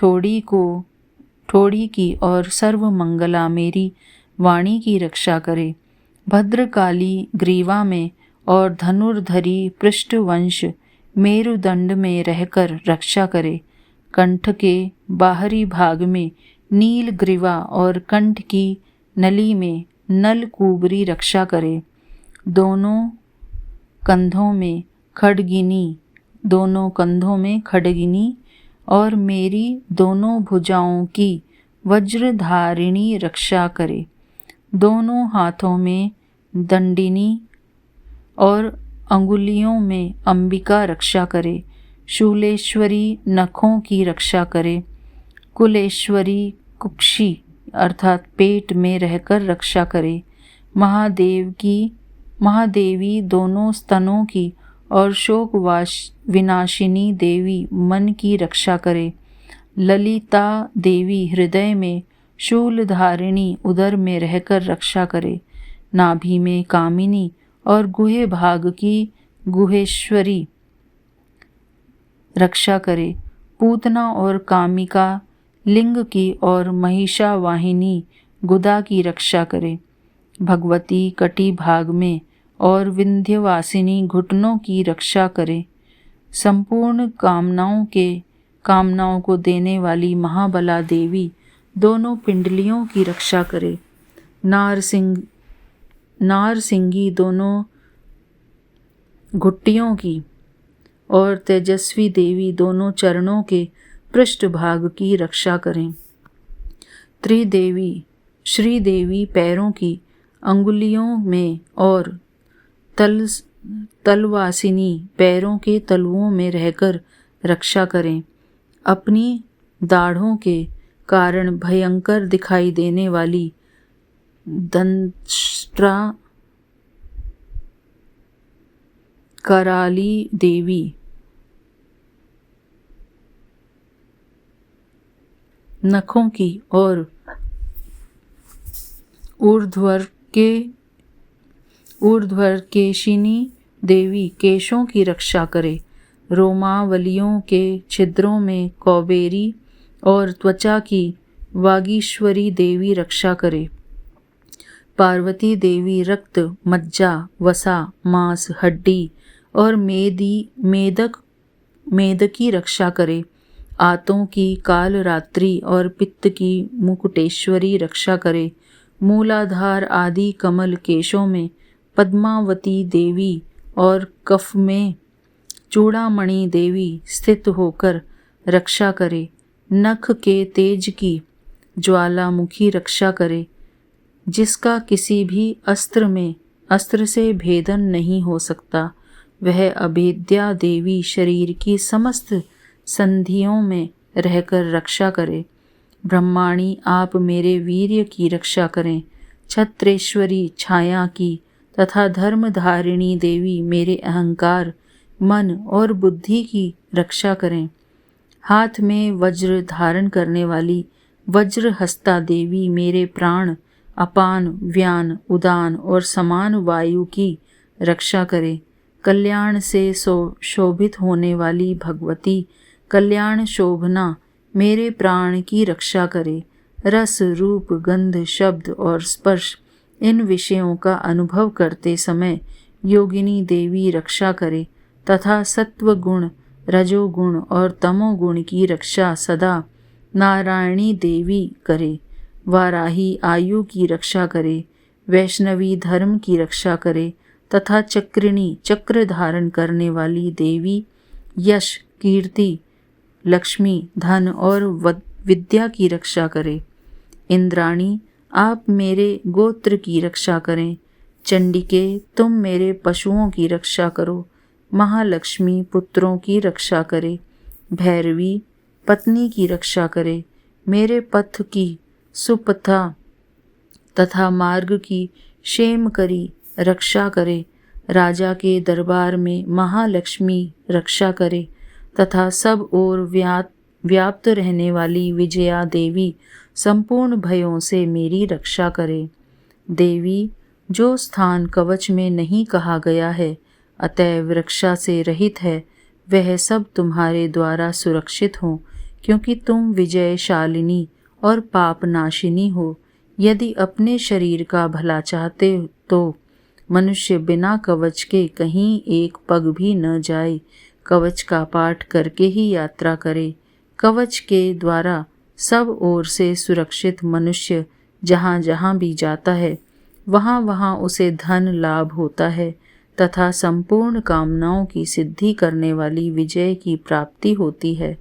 ठोड़ी की और सर्व मंगला मेरी वाणी की रक्षा करे। भद्रकाली ग्रीवा में और धनुर्धरी पृष्ठवंश मेरुदंड में रहकर रक्षा करे। कंठ के बाहरी भाग में नील ग्रीवा और कंठ की नली में नल कुबरी रक्षा करे। दोनों कंधों में खड्गिनी और मेरी दोनों भुजाओं की वज्रधारिणी रक्षा करे। दोनों हाथों में दंडिनी और अंगुलियों में अंबिका रक्षा करे। शूलेश्वरी नखों की रक्षा करे। कुलेश्वरी कुक्षी अर्थात पेट में रहकर रक्षा करे। महादेवी दोनों स्तनों की और शोक विनाशिनी देवी मन की रक्षा करे। ललिता देवी हृदय में शूलधारिणी उदर में रहकर रक्षा करे। नाभि में कामिनी और गुहे भाग की गुहेश्वरी रक्षा करे। पूतना और कामिका लिंग की और महिषा वाहिनी गुदा की रक्षा करे। भगवती कटी भाग में और विंध्यवासिनी घुटनों की रक्षा करे। संपूर्ण कामनाओं को देने वाली महाबला देवी दोनों पिंडलियों की रक्षा करे। नारसिंगी दोनों घुट्टियों की और तेजस्वी देवी दोनों चरणों के पृष्ठभाग की रक्षा करें। श्रीदेवी पैरों की अंगुलियों में और तलवासिनी पैरों के तलुओं में रहकर रक्षा करें। अपनी दाढ़ों के कारण भयंकर दिखाई देने वाली दंष्ट्रा कराली देवी नखों की और ऊर्ध्वकेशिनी देवी केशों की रक्षा करे। रोमावलियों के छिद्रों में कौबेरी और त्वचा की वागीश्वरी देवी रक्षा करे। पार्वती देवी रक्त, मज्जा, वसा, मांस, हड्डी और मेद की रक्षा करे। आतों की काल रात्रि और पित्त की मुकुटेश्वरी रक्षा करे। मूलाधार आदि कमल केशों में पद्मावती देवी और कफ में चूड़ामणि देवी स्थित होकर रक्षा करे। नख के तेज की ज्वालामुखी रक्षा करे, जिसका किसी भी अस्त्र से भेदन नहीं हो सकता। वह अभेद्या देवी शरीर की समस्त संधियों में रहकर रक्षा करे। ब्रह्माणी आप मेरे वीर्य की रक्षा करें। छत्रेश्वरी छाया की तथा धर्मधारिणी देवी मेरे अहंकार, मन और बुद्धि की रक्षा करें। हाथ में वज्र धारण करने वाली वज्रहस्ता देवी मेरे प्राण, अपान, व्यान, उदान और समान वायु की रक्षा करे। कल्याण से शोभित होने वाली भगवती कल्याण शोभना मेरे प्राण की रक्षा करे। रस, रूप, गंध, शब्द और स्पर्श इन विषयों का अनुभव करते समय योगिनी देवी रक्षा करे तथा सत्व गुण, रजोगुण और तमोगुण की रक्षा सदा नारायणी देवी करे। वाराही आयु की रक्षा करे, वैष्णवी धर्म की रक्षा करे तथा चक्रिणी चक्र धारण करने वाली देवी यश, कीर्ति, लक्ष्मी, धन और विद्या की रक्षा करे। इंद्राणी आप मेरे गोत्र की रक्षा करें। चंडिके, तुम मेरे पशुओं की रक्षा करो। महालक्ष्मी पुत्रों की रक्षा करे। भैरवी पत्नी की रक्षा करे। मेरे पथ की सुपथा तथा मार्ग की क्षेम करी रक्षा करे। राजा के दरबार में महालक्ष्मी रक्षा करे तथा सब ओर व्याप्त रहने वाली विजया देवी संपूर्ण भयों से मेरी रक्षा करे। देवी, जो स्थान कवच में नहीं कहा गया है अतएव रक्षा से रहित है, वह सब तुम्हारे द्वारा सुरक्षित हो, क्योंकि तुम विजयशालिनी और पापनाशिनी हो। यदि अपने शरीर का भला चाहते तो मनुष्य बिना कवच के कहीं एक पग भी न जाए, कवच का पाठ करके ही यात्रा करे। कवच के द्वारा सब ओर से सुरक्षित मनुष्य जहाँ जहाँ भी जाता है वहाँ वहाँ उसे धन लाभ होता है तथा संपूर्ण कामनाओं की सिद्धि करने वाली विजय की प्राप्ति होती है।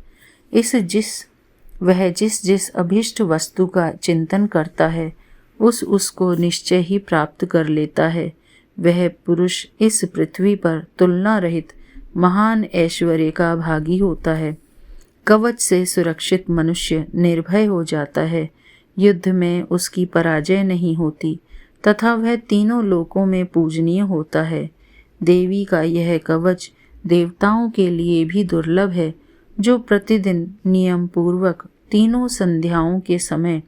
वह जिस जिस अभिष्ट वस्तु का चिंतन करता है उसको निश्चय ही प्राप्त कर लेता है। वह पुरुष इस पृथ्वी पर तुलना रहित महान ऐश्वर्य का भागी होता है। कवच से सुरक्षित मनुष्य निर्भय हो जाता है। युद्ध में उसकी पराजय नहीं होती तथा वह तीनों लोकों में पूजनीय होता है। देवी का यह कवच देवताओं के लिए भी दुर्लभ है। जो प्रतिदिन नियम पूर्वक तीनों संध्याओं के समय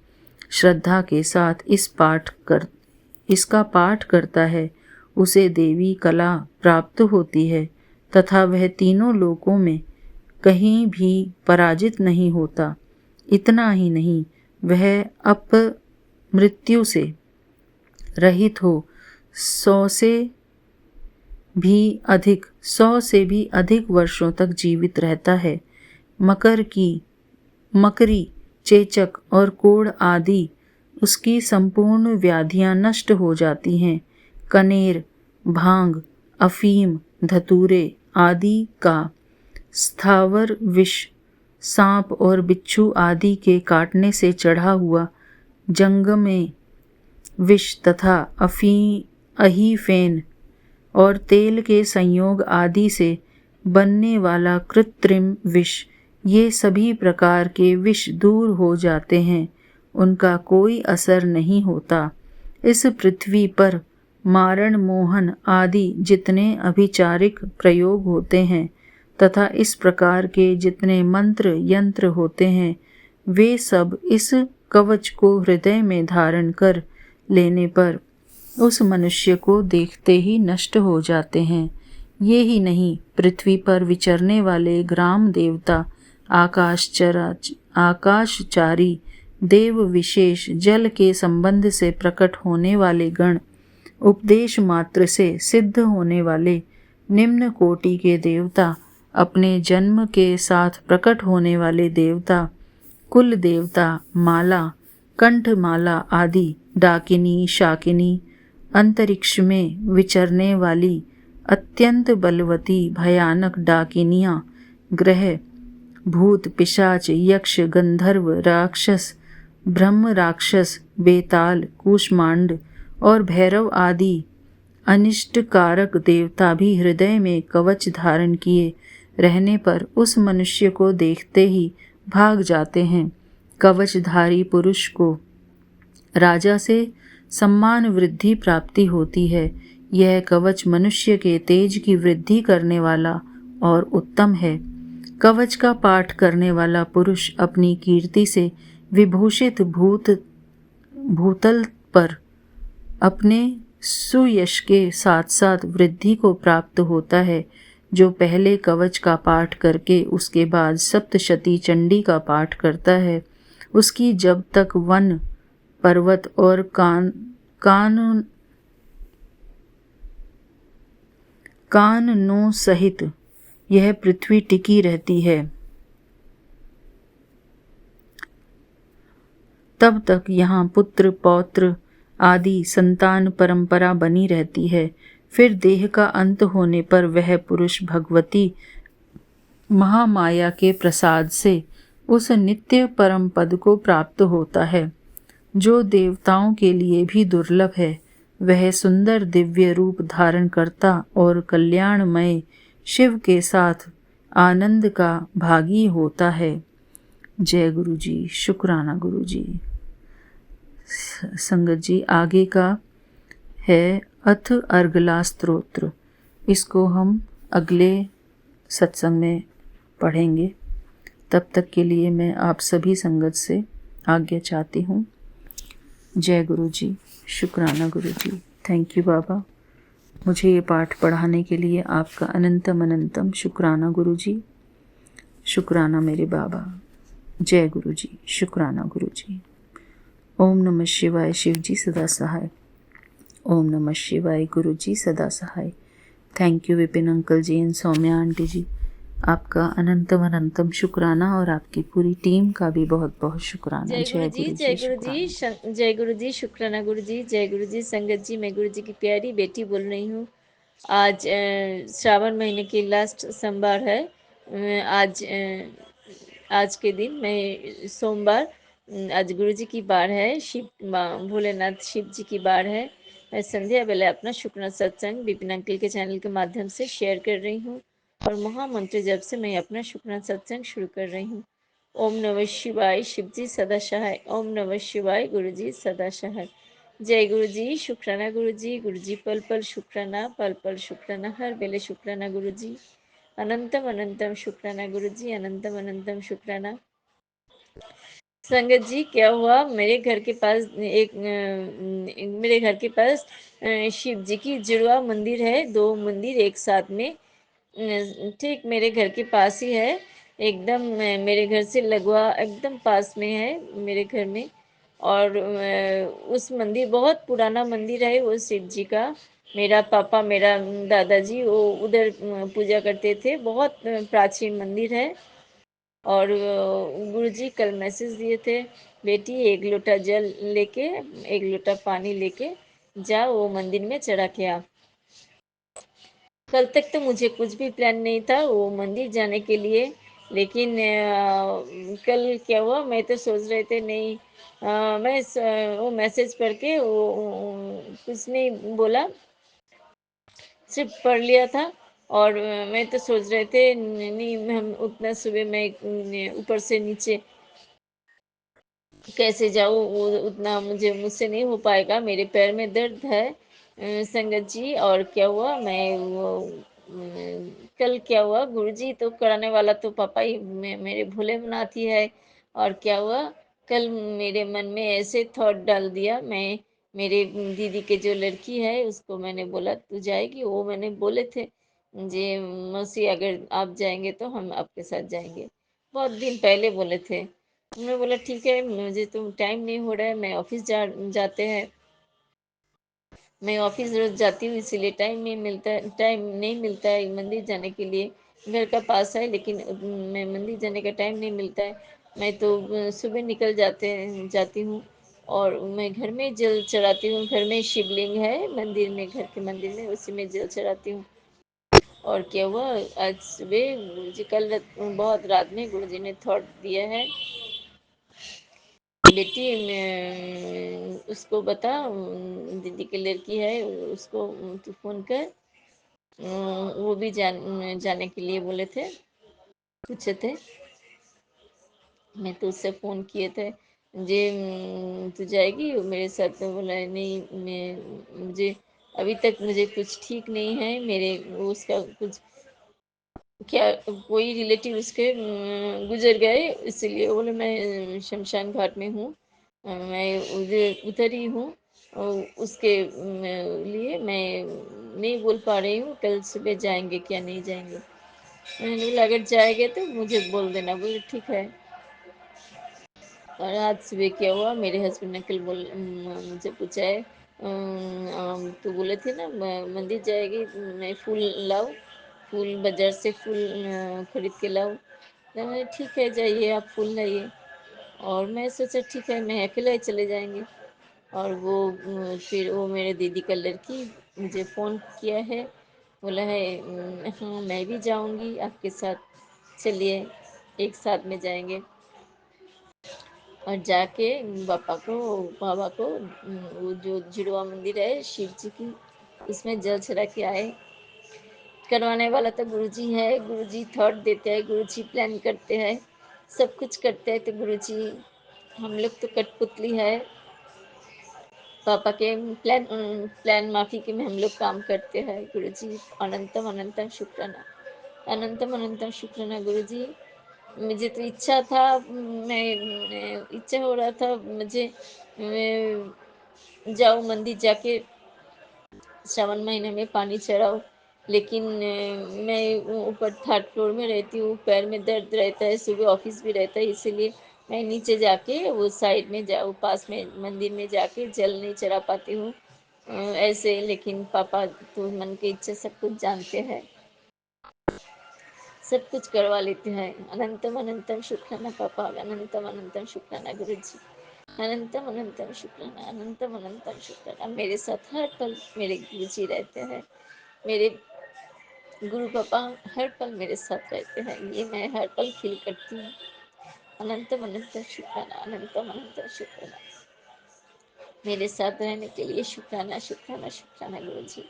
श्रद्धा के साथ इसका पाठ करता है, उसे देवी कला प्राप्त होती है तथा वह तीनों लोकों में कहीं भी पराजित नहीं होता। इतना ही नहीं, वह अपमृत्यु से रहित हो 100 से भी अधिक वर्षों तक जीवित रहता है। मकरी, चेचक और कोढ़ आदि उसकी संपूर्ण व्याधियां नष्ट हो जाती हैं। कनेर, भांग, अफीम, धतूरे आदि का स्थावर विष, सांप और बिच्छू आदि के काटने से चढ़ा हुआ जंगमे विष तथा अहीफेन और तेल के संयोग आदि से बनने वाला कृत्रिम विष, ये सभी प्रकार के विष दूर हो जाते हैं, उनका कोई असर नहीं होता। इस पृथ्वी पर मारण मोहन आदि जितने अभिचारिक प्रयोग होते हैं तथा इस प्रकार के जितने मंत्र यंत्र होते हैं, वे सब इस कवच को हृदय में धारण कर लेने पर उस मनुष्य को देखते ही नष्ट हो जाते हैं। ये ही नहीं, पृथ्वी पर विचरने वाले ग्राम देवता, आकाशचारी देव विशेष, जल के संबंध से प्रकट होने वाले गण, उपदेश मात्र से सिद्ध होने वाले निम्न कोटि के देवता, अपने जन्म के साथ प्रकट होने वाले देवता, कुल देवता, माला, कंठमाला आदि, डाकिनी, शाकिनी, अंतरिक्ष में विचरने वाली अत्यंत बलवती भयानक डाकिनियां, ग्रह, भूत, पिशाच, यक्ष, गंधर्व, राक्षस, ब्रह्म राक्षस, बेताल, कूष्मांड और भैरव आदि अनिष्टकारक देवता भी हृदय में कवच धारण किए रहने पर उस मनुष्य को देखते ही भाग जाते हैं। कवचधारी पुरुष को राजा से सम्मान वृद्धि प्राप्ति होती है। यह कवच मनुष्य के तेज की वृद्धि करने वाला और उत्तम है। कवच का पाठ करने वाला पुरुष अपनी कीर्ति से विभूषित भूतल पर अपने सुयश के साथ साथ वृद्धि को प्राप्त होता है। जो पहले कवच का पाठ करके उसके बाद सप्तशती चंडी का पाठ करता है, उसकी जब तक वन, पर्वत और काननों सहित यह पृथ्वी टिकी रहती है, तब तक यहाँ पुत्र पौत्र आदि संतान परंपरा बनी रहती है। फिर देह का अंत होने पर वह पुरुष भगवती महामाया के प्रसाद से उस नित्य परम पद को प्राप्त होता है। जो देवताओं के लिए भी दुर्लभ है, वह सुंदर दिव्य रूप धारण करता और कल्याणमय शिव के साथ आनंद का भागी होता है। जय गुरु जी। शुक्राना गुरु जी। संगत जी, आगे का है अथ अर्गला स्तोत्र। इसको हम अगले सत्संग में पढ़ेंगे। तब तक के लिए मैं आप सभी संगत से आज्ञा चाहती हूँ। जय गुरु जी। शुक्राना गुरु जी। थैंक यू बाबा, मुझे ये पाठ पढ़ाने के लिए आपका अनंतम अनंतम शुक्राना गुरु जी। शुक्राना मेरे बाबा। जय गुरु जी। शुक्राना गुरु जी। ओम नमः शिवाय। शिव जी सदा सहाय। ओम नमः शिवाय। गुरु जी सदा सहाय। Thank you Vipin uncle ji and Saumya aunty ji, आपका अनंतम अनंतम शुक्राना और आपकी पूरी टीम का भी बहुत बहुत शुक्राना। जय गुरु जी, जय गुरु जी, शुक्राना। जय गुरु जी, शुक्राना गुरु जी, जय गुरु जी। संगत जी, मैं गुरु जी की प्यारी बेटी बोल रही हूँ। आज श्रावण महीने की लास्ट सोमवार है। आज के दिन मैं सोमवार, आज गुरु जी की बार है, भोलेनाथ शिव जी की बार है। मैं संध्या बेला अपना शुक्र सत्संग विपिन अंकल के चैनल के माध्यम से शेयर कर रही हूँ और महामंत्र जब से मैं अपना शुक्र सत्संग शुरू कर रही हूँ। ओम नमः शिवाय। शिव जी सदा सहाय। ओम नमः शिवाय। गुरु जी सदा सहाय। जय गुरु जी। शुक्राना गुरु जी पल पल शुक्राना, पल पल शुक्राना, हर बेले शुक्राना गुरु जी। अनंतम अनंतम शुक्राना गुरु जी, अनंतम अनंतम शुक्राना। संगत जी, क्या हुआ, मेरे घर के पास शिव जी की जुड़वा मंदिर है। दो मंदिर एक साथ में, ठीक मेरे घर के पास ही है। एकदम मेरे घर से लगवा एकदम पास में है मेरे घर में। और उस मंदिर बहुत पुराना मंदिर है वो शिव जी का। मेरा पापा, मेरा दादाजी वो उधर पूजा करते थे। बहुत प्राचीन मंदिर है। और गुरुजी कल मैसेज दिए थे, बेटी एक लोटा जल लेके, एक लोटा पानी लेके जा, वो मंदिर में चढ़ा के आ। कल तक तो मुझे कुछ भी प्लान नहीं था वो मंदिर जाने के लिए। लेकिन कल क्या हुआ, मैं तो सोच रहे थे नहीं, वो मैसेज पढ़ के वो कुछ नहीं बोला, सिर्फ पढ़ लिया था। और मैं तो सोच रहे थे नहीं, हम उतना सुबह मैं ऊपर से नीचे कैसे जाऊँ, वो उतना मुझसे नहीं हो पाएगा, मेरे पैर में दर्द है। संगत जी, और क्या हुआ, मैं वो कल क्या हुआ, गुरुजी तो कराने वाला तो पापा ही, मेरे भोलेनाथ ही है। और क्या हुआ, कल मेरे मन में ऐसे थॉट डाल दिया। मैं मेरे दीदी के जो लड़की है उसको मैंने बोला तू जाएगी, वो मैंने बोले थे जी मौसी अगर आप जाएंगे तो हम आपके साथ जाएंगे, बहुत दिन पहले बोले थे। मैं बोला ठीक है, मुझे तो टाइम नहीं हो रहा है, मैं ऑफिस जाते हैं, मैं ऑफिस रोज जाती हूँ, इसीलिए टाइम नहीं मिलता है मंदिर जाने के लिए। घर का पास है लेकिन मैं मंदिर जाने का टाइम नहीं मिलता है। मैं तो सुबह निकल जाती हूँ और मैं घर में जल चढ़ाती हूँ। घर में शिवलिंग है मंदिर में, घर के मंदिर में, उसी में जल चढ़ाती हूँ। और क्या हुआ, आज सुबह गुरुजी बहुत रात में गुरुजी ने थॉट दिया है, बेटी उसको बता, दीदी की लड़की है उसको तू फोन कर। वो भी जाने के लिए बोले थे, पूछे थे। मैं तो उससे फ़ोन किए थे जे तू जाएगी मेरे साथ, तो बोला नहीं, मुझे अभी तक मुझे कुछ ठीक नहीं है, मेरे वो उसका कुछ क्या कोई रिलेटिव उसके गुजर गए, इसीलिए बोले मैं शमशान घाट में हूँ, मैं उधर उधर ही हूँ। और उसके लिए मैं नहीं बोल पा रही हूँ, कल सुबह जाएंगे क्या नहीं जाएंगे। मैंने बोला अगर जाएंगे तो मुझे बोल देना, बोले ठीक है। और आज सुबह क्या हुआ, मेरे हस्बैंड ने कल मुझे पूछा है तो बोले थे ना मंदिर जाएगी, मैं फूल लाऊं, फूल बाजार से फूल खरीद के लाऊं। तो मैंने ठीक है जाइए आप फूल लाइए। और मैं सोचा ठीक है मैं अकेला ही चले जाएंगे। और वो फिर वो मेरे दीदी का लड़की मुझे फ़ोन किया है, बोला है हाँ मैं भी जाऊंगी आपके साथ, चलिए एक साथ में जाएंगे। और जाके बाबा को वो जो जुड़वा मंदिर है शिव जी की, उसमें जल चढ़ा के आए। करवाने वाला तो गुरुजी है, गुरुजी थॉट देते हैं, गुरुजी प्लान करते हैं, सब कुछ करते हैं तो गुरुजी, हम लोग तो कठपुतली है। पापा के प्लान माफी के में हम लोग काम करते हैं गुरुजी। अनंतम अनंतम शुक्राना, अनंतम अनंतम शुक्राना गुरुजी। मुझे तो इच्छा था, इच्छा हो रहा था मुझे, जाऊँ मंदिर जाके श्रावण महीने में पानी चढ़ाओ, लेकिन मैं ऊपर थर्ड फ्लोर में रहती हूँ, पैर में दर्द रहता है, सुबह ऑफिस भी रहता है, इसीलिए मैं नीचे जाके वो साइड में जाऊँ, पास में मंदिर में जाके जल नहीं चढ़ा पाती हूँ ऐसे। लेकिन पापा तो मन की इच्छा सब कुछ जानते हैं, सब कुछ करवा लेते हैं। अनंतम अनंतम शुक्राना पापा, अनंतम अनंतम शुक्राना गुरु जी, अनंतम अनंतम शुक्राना, अनंतम अनंतम शुक्राना। मेरे साथ हर पल मेरे गुरु जी रहते हैं, मेरे गुरु पापा हर पल मेरे साथ रहते हैं, ये मैं हर पल फील करती हूँ। अनंतम अनंतम शुक्राना, अनंतम अनंतम शुक्राना। मेरे साथ रहने के लिए शुक्राना शुक्राना शुक्राना गुरु जी।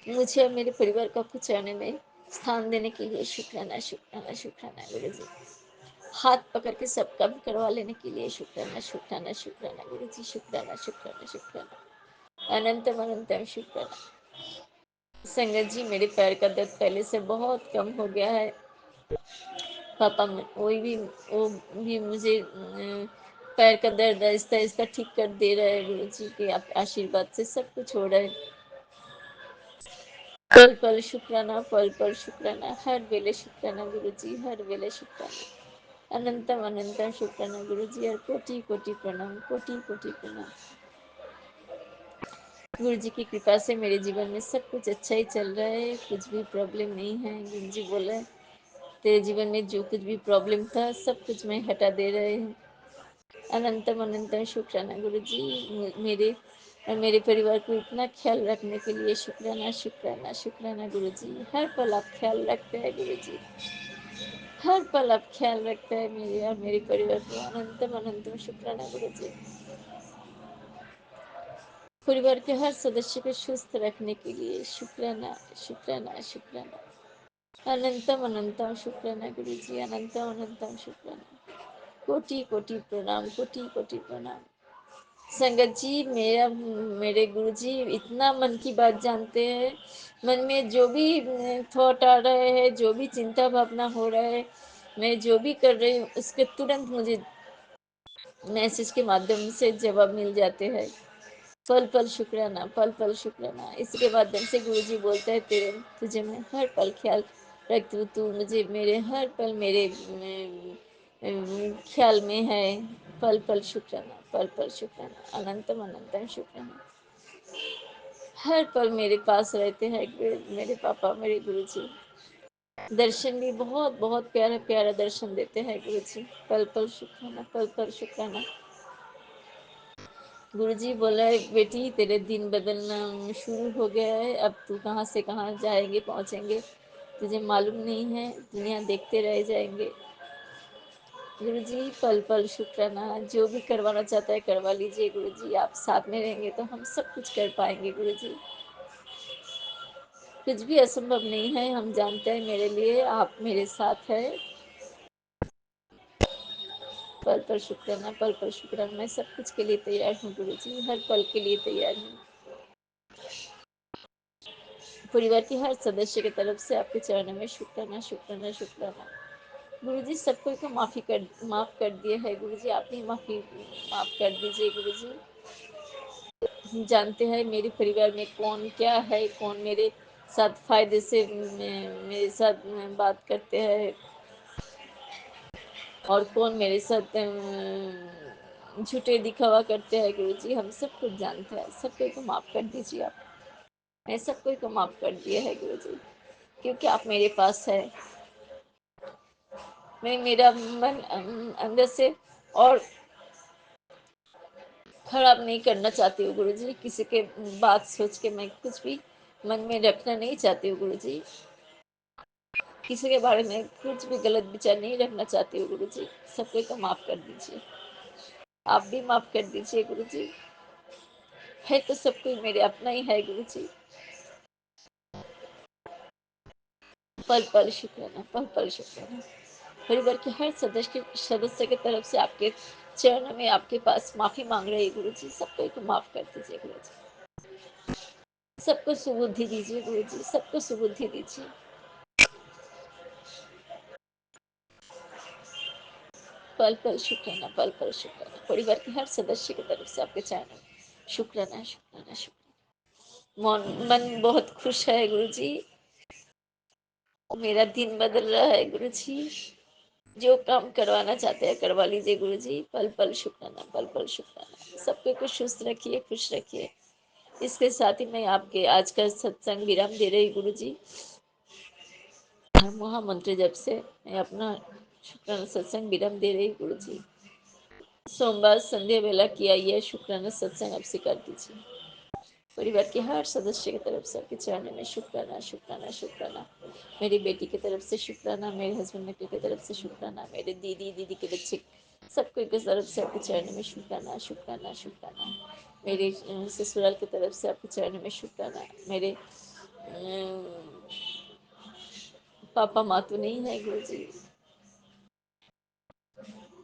मुझे और मेरे परिवार का कुछ रहने में स्थान देने के लिए शुक्राना शुक्राना शुक्राना गुरु जी। हाथ पकड़ के सबका भी करवा लेने के लिए शुक्राना शुक्राना शुक्राना गुरु जी, शुक्राना शुक्राना शुक्राना, अनंतम अनंतम शुक्राना। संगत जी, मेरे पैर का दर्द पहले से बहुत कम हो गया है। पापा वो भी मुझे पैर का दर्द आहिस्ता आहिस्ता ठीक कर दे रहे हैं गुरु जी के आप आशीर्वाद से सब कुछ हो रहा है। पल पल शुक्राना, पल पल शुक्राना, हर वेले शुक्राना गुरु जी, हर वेले शुक्राना। अनंतम अनंतम शुक्राना गुरु जी, और कोटि कोटि प्रणाम, कोटि कोटि प्रणाम। गुरु जी की कृपा से मेरे जीवन में सब कुछ अच्छा ही चल रहा है, कुछ भी प्रॉब्लम नहीं है। गुरु जी बोले तेरे जीवन में जो कुछ भी प्रॉब्लम था सब कुछ मैं हटा दे रहे हूँ। अनंतम अनंतम शुक्राना गुरु जी। मेरे और मेरे परिवार को इतना ख्याल रखने के लिए शुक्राना शुक्राना शुक्राना गुरु जी। हर पल आप ख्याल रखते हैं गुरु जी, हर पल आप ख्याल रखते हैं मेरे और मेरे परिवार को। अनंतम अनंतम शुक्राना गुरु जी। परिवार के हर सदस्य को स्वस्थ रखने के लिए शुक्राना शुक्राना शुक्राना, अनंतम अनंतम शुक्राना गुरु जी, अनंतम अनंतम शुक्राना। कोटि कोटि प्रणाम, कोटि कोटि प्रणाम। संगत जी, मेरे गुरु जी इतना मन की बात जानते हैं। मन में जो भी थॉट आ रहे हैं, जो भी चिंता भावना हो रहा है, मैं जो भी कर रही हूँ उसके तुरंत मुझे मैसेज के माध्यम से जवाब मिल जाते हैं। पल पल शुक्राना, पल पल शुक्राना। इसके माध्यम से गुरु जी बोलते हैं तेरे तुझे मैं हर पल ख्याल रखती हूँ, तू मुझे मेरे हर पल मेरे ख्याल में है। पल पल शुक्राना, पल पल शुक्राना, अनंतम अनंतम शुक्राना। हर पल मेरे पास रहते हैं मेरे पापा, मेरे गुरु जी। दर्शन भी बहुत बहुत प्यारा प्यारा दर्शन देते हैं गुरु जी। पल पल शुक्राना, पल पल शुक्राना। गुरुजी बोला है बेटी तेरे दिन बदलना शुरू हो गया है, अब तू कहाँ से कहाँ जाएंगे पहुँचेंगे तुझे मालूम नहीं है, दुनिया देखते रह जाएंगे। गुरुजी पल पल शुक्राना, जो भी करवाना चाहता है करवा लीजिए गुरुजी, आप साथ में रहेंगे तो हम सब कुछ कर पाएंगे गुरुजी। कुछ भी असंभव नहीं है, हम जानते हैं मेरे लिए आप मेरे साथ है। पल पल शुक्राना, पल पल शुक्राना। मैं सब कुछ के लिए तैयार हूँ गुरुजी, हर पल के लिए तैयार हूँ। परिवार के हर सदस्य की तरफ से आपके चरणों में शुक्राना शुक्राना शुक्राना। गुरुजी सब कोई को माफ़ कर दिए है गुरुजी, आप ही माफ़ कर दीजिए गुरुजी। हम जानते हैं मेरे परिवार में कौन क्या है, कौन मेरे साथ फायदे से मेरे साथ बात करते हैं और कौन मेरे साथ झूठे दिखावा करते हैं गुरुजी। हम सब कुछ जानते हैं, सब कोई को माफ़ कर दीजिए आप। मैं सब कोई को माफ़ कर दिया है गुरुजी, क्योंकि आप मेरे पास है। मैं मेरा मन अंदर से और खराब नहीं करना चाहती हूँ गुरुजी। किसी के बात सोच के मैं कुछ भी मन में रखना नहीं चाहती हूँ गुरुजी। किसी के बारे में कुछ भी गलत विचार नहीं रखना चाहती हूँ गुरुजी। सब कोई को माफ़ कर दीजिए। आप भी माफ़ कर दीजिए गुरुजी। है तो सब कोई मेरे अपना ही है गुरुजी। पल-पल शुक्राना, पल-पल शुक्राना। परिवार के हर सदस्य की तरफ से आपके चरणों में आपके पास माफ़ी माँग रहे हैं गुरुजी। सब कोई को माफ़ कर दीजिए गुरुजी। सबको सुबुद्धि दीजिए गुरुजी, सबको सुबुद्धि दीजिए। पल-पल शुक्राना, पल-पल शुक्राना। परिवार के हर सदस्य की तरफ से आपके चरणों में शुक्राना, शुक्राना, शुक्राना। मन बहुत खुश है गुरुजी। मेरा दिन बदल रहा है गुरुजी। जो काम करवाना चाहते हैं करवा लीजिए गुरुजी। पल-पल शुक्राना, पल-पल शुक्राना। सबको को चुस्त रखिए, खुश रखिए। इसके साथ ही मैं आपके आज का सत्संग विराम दे रही गुरुजी। महामंत्र जप से मैं अपना शुक्राना सत्संग विराम दे रही गुरुजी। सोमवार संध्या वेला किया यह शुक्राना सत्संग अब से कर दीजिए। परिवार के हर सदस्य की तरफ से आपके चरणों में शुक्राना, शुक्राना, शुक्राना। मेरी बेटी की तरफ से शुक्राना, मेरे हस्बैंड की तरफ से शुक्राना, मेरे दीदी के बच्चे सबको की तरफ से आपके चरणों में शुक्राना, शुक्राना, शुक्राना। मेरे ससुराल की तरफ से आपके चरणों में शुक्राना। मेरे पापा माँ तो नहीं है गुरुजी।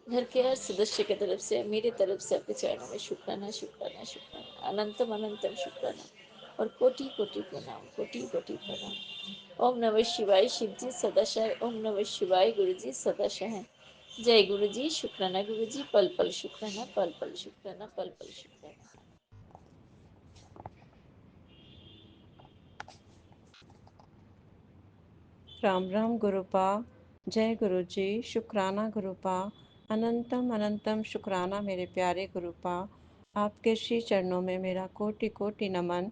घर के हर सदस्य की तरफ से मेरी तरफ से आपके चरणों में शुक्राना, शुक्राना, शुक्राना। अनंतम अनंतम शुक्राना और कोटि कोटि प्रणाम, कोटि कोटि प्रणाम। ओम नमः शिवाय। शिव जी सदा शय। ओम नमः शिवाय। गुरु जी सदा शय। जय गुरु जी। शुक्राना गुरु जी। पल पल शुक्राना, पल पल शुक्राना, पल पल शुक्राना। राम राम गुरुपा। जय गुरु जी। शुक्राना गुरुपा। अनंतम अनंतम शुक्राना मेरे प्यारे गुरुपा। आपके श्री चरणों में मेरा कोटि कोटि नमन।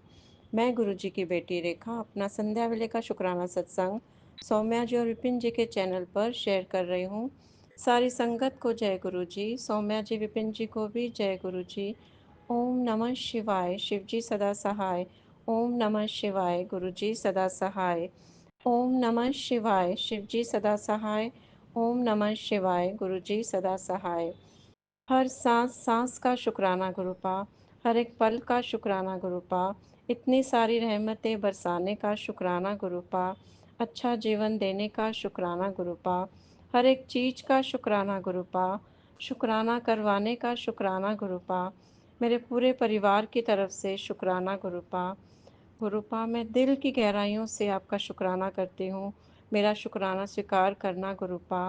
मैं गुरु जी की बेटी रेखा अपना संध्या वेले का शुक्राना सत्संग सौम्या जी और विपिन जी के चैनल पर शेयर कर रही हूँ। सारी संगत को जय गुरु जी। सौम्या जी विपिन जी को भी जय गुरु जी। ओम नमः शिवाय। शिव जी सदा सहाय। ओम नमः शिवाय। गुरु जी सदा सहाय। ओम नमः शिवाय। शिव जी सदा सहाय। ओम नमः शिवाय। गुरु जी सदा सहाय। हर सांस सांस का शुक्राना गुरुपा। हर एक पल का शुक्राना गुरुपा। इतनी सारी रहमतें बरसाने का शुक्राना गुरुपा। अच्छा जीवन देने का शुक्राना गुरुपा। हर एक चीज का शुक्राना गुरुपा। शुक्राना करवाने का शुक्राना गुरुपा। मेरे पूरे परिवार की तरफ से शुक्राना गुरुपा। गुरुपा मैं दिल की गहराइयों से आपका शुक्राना करती हूँ। मेरा शुक्राना स्वीकार करना गुरुपा।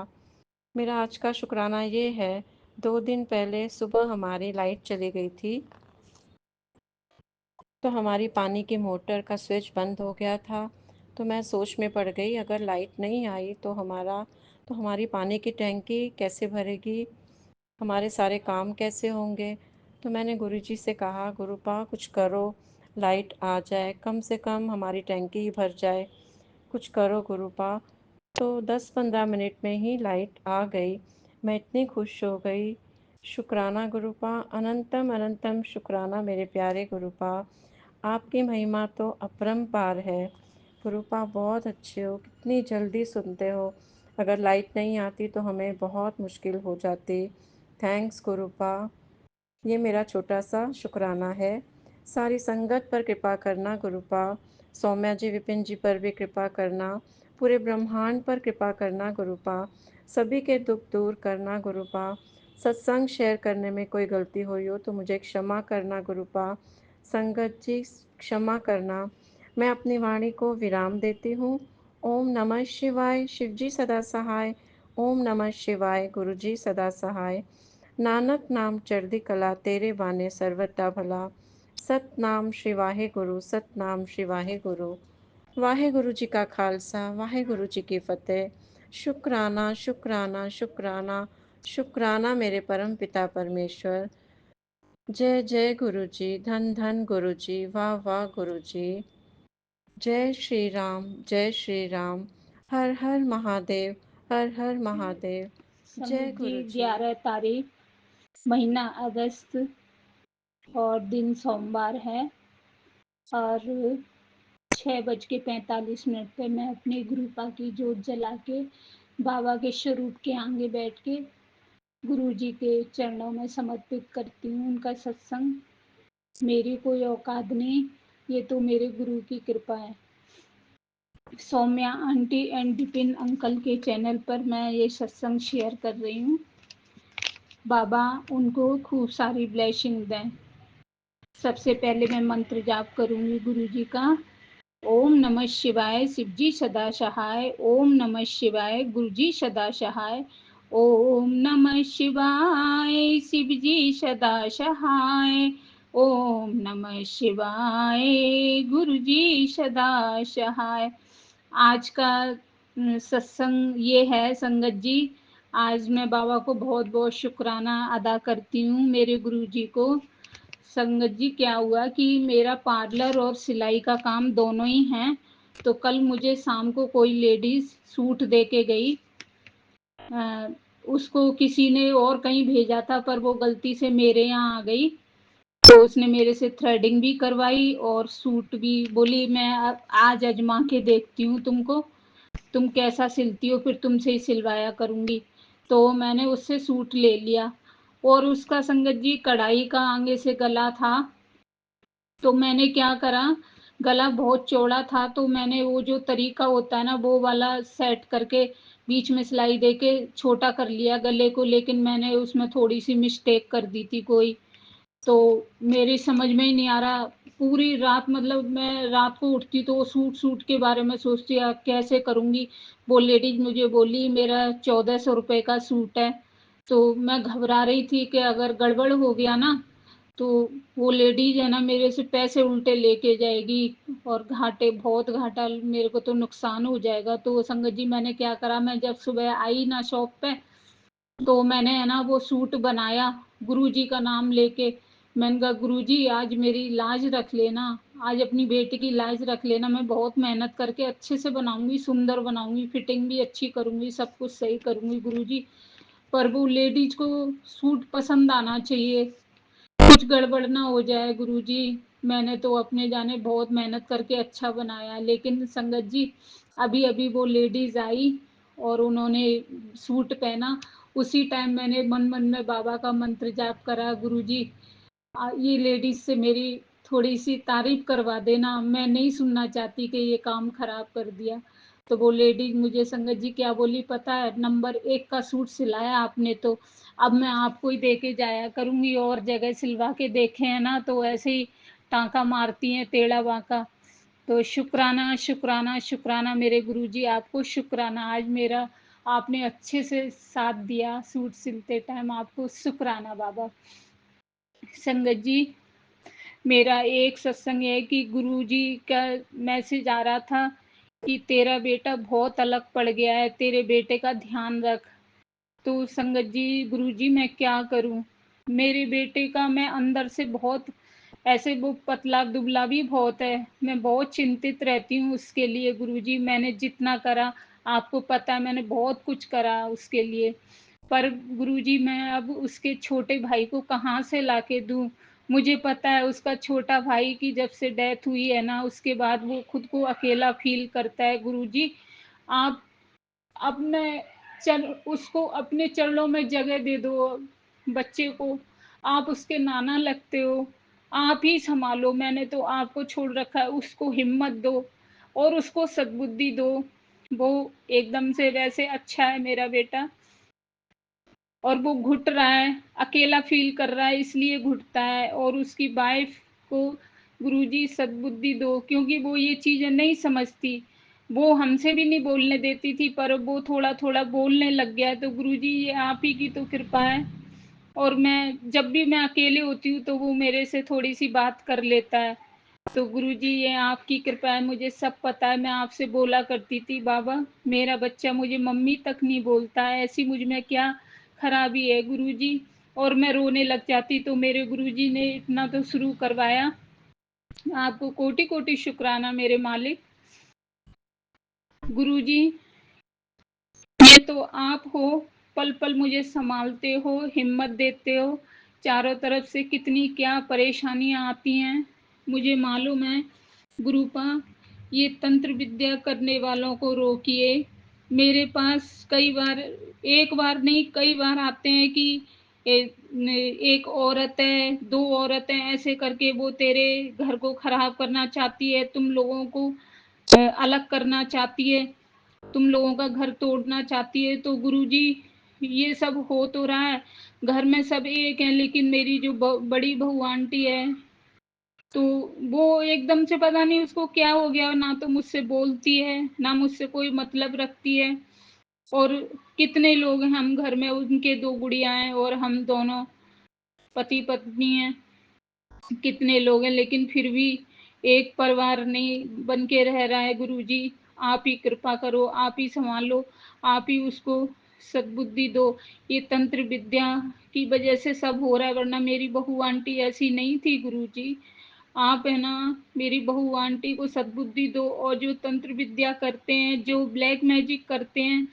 मेरा आज का शुक्राना ये है, 2 दिन पहले सुबह हमारी लाइट चली गई थी, तो हमारी पानी की मोटर का स्विच बंद हो गया था। तो मैं सोच में पड़ गई, अगर लाइट नहीं आई तो हमारी पानी की टैंकी कैसे भरेगी, हमारे सारे काम कैसे होंगे। तो मैंने गुरुजी से कहा, गुरुपा कुछ करो, लाइट आ जाए, कम से कम हमारी टैंकी ही भर जाए, कुछ करो गुरुपा। तो 10-15 मिनट में ही लाइट आ गई। मैं इतनी खुश हो गई। शुक्राना गुरुपा। अनंतम अनंतम शुक्राना मेरे प्यारे गुरुपा। आपकी महिमा तो अपरंपार है। गुरुपा बहुत अच्छे हो, कितनी जल्दी सुनते हो। अगर लाइट नहीं आती तो हमें बहुत मुश्किल हो जाती। थैंक्स गुरुपा। ये मेरा छोटा सा शुक्राना है। सारी संगत पर कृपा करना गुरुपा। सौम्या जी विपिन जी पर भी कृपा करना। पूरे ब्रह्मांड पर कृपा करना गुरुपा। सभी के दुख दूर करना गुरुपा। सत्संग शेयर करने में कोई गलती हुई हो तो मुझे क्षमा करना गुरुपा। संगत जी क्षमा करना। मैं अपनी वाणी को विराम देती हूँ। ओम नमः शिवाय। शिव जी सदा सहाय। ओम नमः शिवाय। गुरु जी सदा सहाय। नानक नाम चढ़दी कला तेरे बाने सर्वदा भला। सतनाम श्री वाहे गुरु। सतनाम श्री वाहे गुरु। वाहे गुरु जी का खालसा, वाहे गुरु जी की फतेह। शुक्राना शुक्राना शुक्राना शुक्राना मेरे परम पिता परमेश्वर। जय जय गुरु जी। धन धन गुरु जी। वाह वाह गुरु जी। जय श्री राम। जय श्री राम। हर हर महादेव। हर हर महादेव। जय संगत जी गुरु जी। 11 तारीख महीना अगस्त और दिन सोमवार है और 6:45 पे मैं अपनी गुरुपा की जोत जला के बाबा के स्वरूप के आगे बैठ के गुरुजी के चरणों में समर्पित करती हूँ। उनका सत्संग मेरी कोई औकात नहीं, ये तो मेरे गुरु की कृपा है। Saumya aunty and Vipin uncle के चैनल पर मैं ये सत्संग शेयर कर रही हूँ। बाबा उनको खूब सारी ब्लेसिंग दें। सबसे पहले मैं मंत्र जाप करूँगी गुरुजी का। ओम नमः शिवाय, शिवजी सदा सहाय। ओम नमः शिवाय, गुरुजी सदा सहाय। ओम नमः शिवाय, शिवजी सदा सहाय। ओम नमः शिवाय, गुरुजी सदा सहाय। आज का सत्संग ये है संगत जी। आज मैं बाबा को बहुत बहुत शुक्राना अदा करती हूँ, मेरे गुरुजी को। संगत जी क्या हुआ कि मेरा पार्लर और सिलाई का काम दोनों ही हैं। तो कल मुझे शाम को कोई लेडीज सूट दे के गई। उसको किसी ने और कहीं भेजा था, पर वो गलती से मेरे यहाँ आ गई। तो उसने मेरे से थ्रेडिंग भी करवाई और सूट भी। बोली मैं आज आजमा के देखती हूँ तुमको, तुम कैसा सिलती हो, फिर तुमसे ही सिलवाया करूँगी। तो मैंने उससे सूट ले लिया। और उसका संगत जी कढ़ाई का आगे से गला था। तो मैंने क्या करा, गला बहुत चौड़ा था, तो मैंने वो जो तरीका होता है ना, वो वाला सेट करके बीच में सिलाई दे के छोटा कर लिया गले को। लेकिन मैंने उसमें थोड़ी सी मिस्टेक कर दी थी कोई। तो मेरी समझ में ही नहीं आ रहा। पूरी रात, मतलब मैं रात को उठती तो सूट के बारे में सोचती कैसे करूँगी। वो लेडीज मुझे बोली मेरा 1400 रुपये का सूट है। तो मैं घबरा रही थी कि अगर गड़बड़ हो गया ना, तो वो लेडीज है ना मेरे से पैसे उल्टे लेके जाएगी और बहुत घाटा, मेरे को तो नुकसान हो जाएगा। तो संगत जी मैंने क्या करा, मैं जब सुबह आई ना शॉप पे, तो मैंने है ना वो सूट बनाया गुरुजी का नाम लेके। मैंने कहा गुरुजी आज मेरी लाज रख लेना, आज अपनी बेटी की लाज रख लेना। मैं बहुत मेहनत करके अच्छे से बनाऊंगी, सुंदर बनाऊंगी, फिटिंग भी अच्छी करूंगी, सब कुछ सही करूंगी गुरुजी। पर वो लेडीज को सूट पसंद आना चाहिए, कुछ गड़बड़ ना हो जाए गुरुजी। मैंने तो अपने जाने बहुत मेहनत करके अच्छा बनाया। लेकिन संगत जी अभी अभी वो लेडीज आई और उन्होंने सूट पहना। उसी टाइम मैंने मन मन में बाबा का मंत्र जाप करा, गुरुजी ये लेडीज से मेरी थोड़ी सी तारीफ करवा देना, मैं नहीं सुनना चाहती कि ये काम खराब कर दिया। तो वो लेडीज मुझे संगत जी क्या बोली पता है, नंबर 1 का सूट सिलाया आपने, तो अब मैं आपको ही दे के जाया करूंगी। और जगह सिलवा के देखे हैं ना, तो ऐसे ही टाँका मारती हैं टेढ़ा बाँका। तो शुक्राना शुक्राना शुक्राना मेरे गुरुजी, आपको शुक्राना। आज मेरा आपने अच्छे से साथ दिया सूट सिलते टाइम, आपको शुक्राना बाबा। संगत जी मेरा एक सत्संग है कि गुरुजी का मैसेज आ रहा था कि तेरा बेटा बहुत अलग पड़ गया है, तेरे बेटे का ध्यान रख। तो संगत जी गुरुजी मैं क्या करूं, मेरे बेटे का मैं अंदर से बहुत ऐसे, वो पतला दुबला भी बहुत है, मैं बहुत चिंतित रहती हूँ उसके लिए गुरुजी। मैंने जितना करा, आपको पता है मैंने बहुत कुछ करा उसके लिए। पर गुरुजी मैं अब उसके छोटे भाई को कहाँ से लाके दूं। मुझे पता है उसका छोटा भाई की जब से डेथ हुई है ना, उसके बाद वो खुद को अकेला फील करता है गुरुजी। आप अपने उसको अपने चरणों में जगह दे दो बच्चे को। आप उसके नाना लगते हो, आप ही संभालो, मैंने तो आपको छोड़ रखा है। उसको हिम्मत दो और उसको सद्बुद्धि दो। वो एकदम से वैसे अच्छा है मेरा बेटा, और वो घुट रहा है, अकेला फील कर रहा है इसलिए घुटता है। और उसकी वाइफ को गुरुजी सद्बुद्धि दो, क्योंकि वो ये चीज़ें नहीं समझती। वो हमसे भी नहीं बोलने देती थी, पर वो थोड़ा थोड़ा बोलने लग गया है। तो गुरुजी ये आप ही की तो कृपा है। और मैं जब भी मैं अकेले होती हूँ तो वो मेरे से थोड़ी सी बात कर लेता है। तो गुरुजी ये आपकी कृपा है, मुझे सब पता है। मैं आपसे बोला करती थी बाबा मेरा बच्चा मुझे मम्मी तक नहीं बोलता है, ऐसी मुझ में क्या खराबी है गुरुजी। और मैं रोने लग जाती, तो मेरे गुरुजी ने इतना तो शुरू करवाया। आपको कोटि कोटि शुक्राना मेरे मालिक। गुरुजी ये तो आप हो, पल पल मुझे संभालते हो, हिम्मत देते हो। चारों तरफ से कितनी क्या परेशानियां आती हैं मुझे मालूम है। गुरुपा ये तंत्र विद्या करने वालों को रोकिए। मेरे पास कई बार एक बार नहीं कई बार आते हैं कि एक औरत है, 2 औरतें ऐसे करके वो तेरे घर को खराब करना चाहती है, तुम लोगों को अलग करना चाहती है, तुम लोगों का घर तोड़ना चाहती है। तो गुरुजी ये सब हो तो रहा है, घर में सब एक हैं, लेकिन मेरी जो बड़ी बहू आंटी है तो वो एकदम से पता नहीं उसको क्या हो गया, ना तो मुझसे बोलती है ना मुझसे कोई मतलब रखती है। और कितने लोग हैं हम घर में, उनके 2 गुड़िया हैं और हम दोनों पति पत्नी हैं, कितने लोग हैं, लेकिन फिर भी एक परिवार नहीं बन के रह रहा है। गुरुजी आप ही कृपा करो, आप ही संभालो, आप ही उसको सद्बुद्धि दो। ये तंत्र विद्या की वजह से सब हो रहा है, वरना मेरी बहू आंटी ऐसी नहीं थी। गुरुजी आप है ना मेरी बहू आंटी को सद्बुद्धि दो, और जो तंत्र विद्या करते हैं, जो ब्लैक मैजिक करते हैं,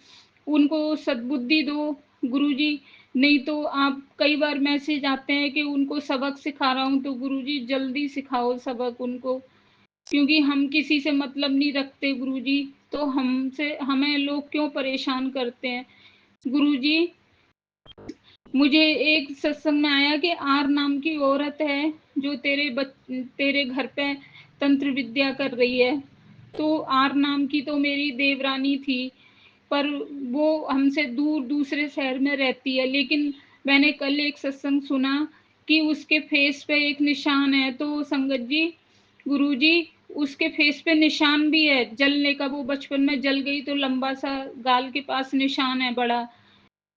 उनको सद्बुद्धि दो गुरुजी। नहीं तो आप कई बार मैसेज आते हैं कि उनको सबक सिखा रहा हूँ, तो गुरुजी जल्दी सिखाओ सबक उनको, क्योंकि हम किसी से मतलब नहीं रखते गुरुजी, तो हमसे हमें लोग क्यों परेशान करते हैं। गुरुजी मुझे एक सत्संग में आया कि आर नाम की औरत है जो तेरे घर पे तंत्र विद्या कर रही है। तो आर नाम की तो मेरी देवरानी थी, पर वो हमसे दूर दूसरे शहर में रहती है। लेकिन मैंने कल एक सत्संग सुना कि उसके फेस पे एक निशान है। तो संगत जी गुरुजी उसके फेस पे निशान भी है जलने का, वो बचपन में जल गई तो लंबा सा गाल के पास निशान है बड़ा।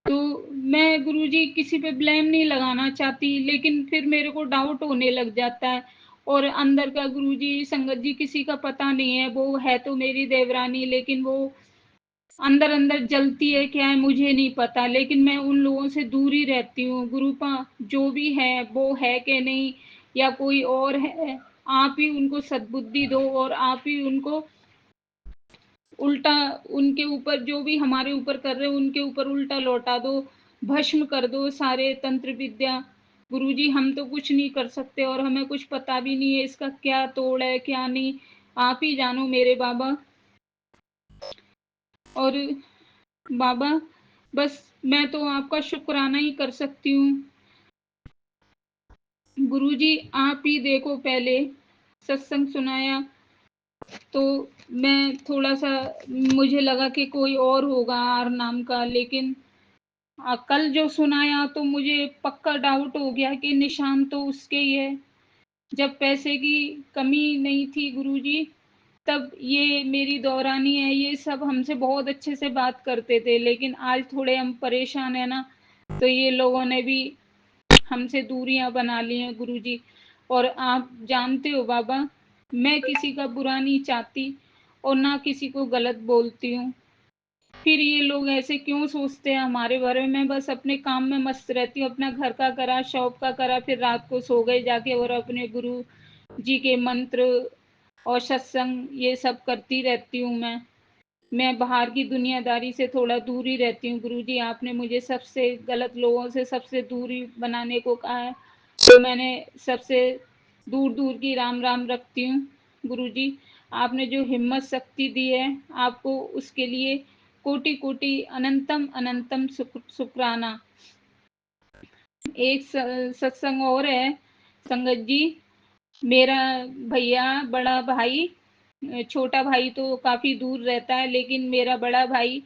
तो मैं गुरुजी किसी पे ब्लेम नहीं लगाना चाहती, लेकिन फिर मेरे को डाउट होने लग जाता है। और अंदर का गुरुजी संगत जी किसी का पता नहीं है, वो है तो मेरी देवरानी, लेकिन वो अंदर अंदर जलती है क्या है मुझे नहीं पता। लेकिन मैं उन लोगों से दूर ही रहती हूँ। गुरुपा जो भी है वो है कि नहीं या कोई और है, आप ही उनको सद्बुद्धि दो और आप ही उनको उल्टा, उनके ऊपर जो भी हमारे ऊपर कर रहे हो उनके ऊपर उल्टा लौटा दो, भस्म कर दो सारे तंत्र विद्या। गुरुजी हम तो कुछ नहीं कर सकते और हमें कुछ पता भी नहीं है इसका क्या तोड़ है क्या नहीं, आप ही जानो मेरे बाबा। और बाबा बस मैं तो आपका शुक्राना ही कर सकती हूँ। गुरुजी आप ही देखो, पहले सत्संग सुनाया तो मैं थोड़ा सा मुझे लगा कि कोई और होगा आर नाम का, लेकिन कल जो सुनाया तो मुझे पक्का डाउट हो गया कि निशान तो उसके ही है। जब पैसे की कमी नहीं थी गुरुजी, तब ये मेरी दौरानी है, ये सब हमसे बहुत अच्छे से बात करते थे, लेकिन आज थोड़े हम परेशान है ना, तो ये लोगों ने भी हमसे दूरियां बना ली हैं गुरुजी। और आप जानते हो बाबा, मैं किसी का बुरा नहीं चाहती और ना किसी को गलत बोलती हूँ, फिर ये लोग ऐसे क्यों सोचते हैं हमारे बारे में। मैं बस अपने काम में मस्त रहती हूँ, अपना घर का करा, शॉप का करा, फिर रात को सो गए जाके और अपने गुरु जी के मंत्र और सत्संग ये सब करती रहती हूँ। मैं बाहर की दुनियादारी से थोड़ा दूर ही रहती हूँ गुरुजी। आपने मुझे सबसे गलत लोगों से सबसे दूरी बनाने को कहा है, तो मैंने सबसे दूर दूर की राम राम रखती हूँ गुरुजी। आपने जो हिम्मत शक्ति दी है आपको उसके लिए कोटि कोटि अनंतम अनंतम शुक्राना। एक सत्संग और है संगत जी, मेरा भैया बड़ा भाई, छोटा भाई तो काफ़ी दूर रहता है, लेकिन मेरा बड़ा भाई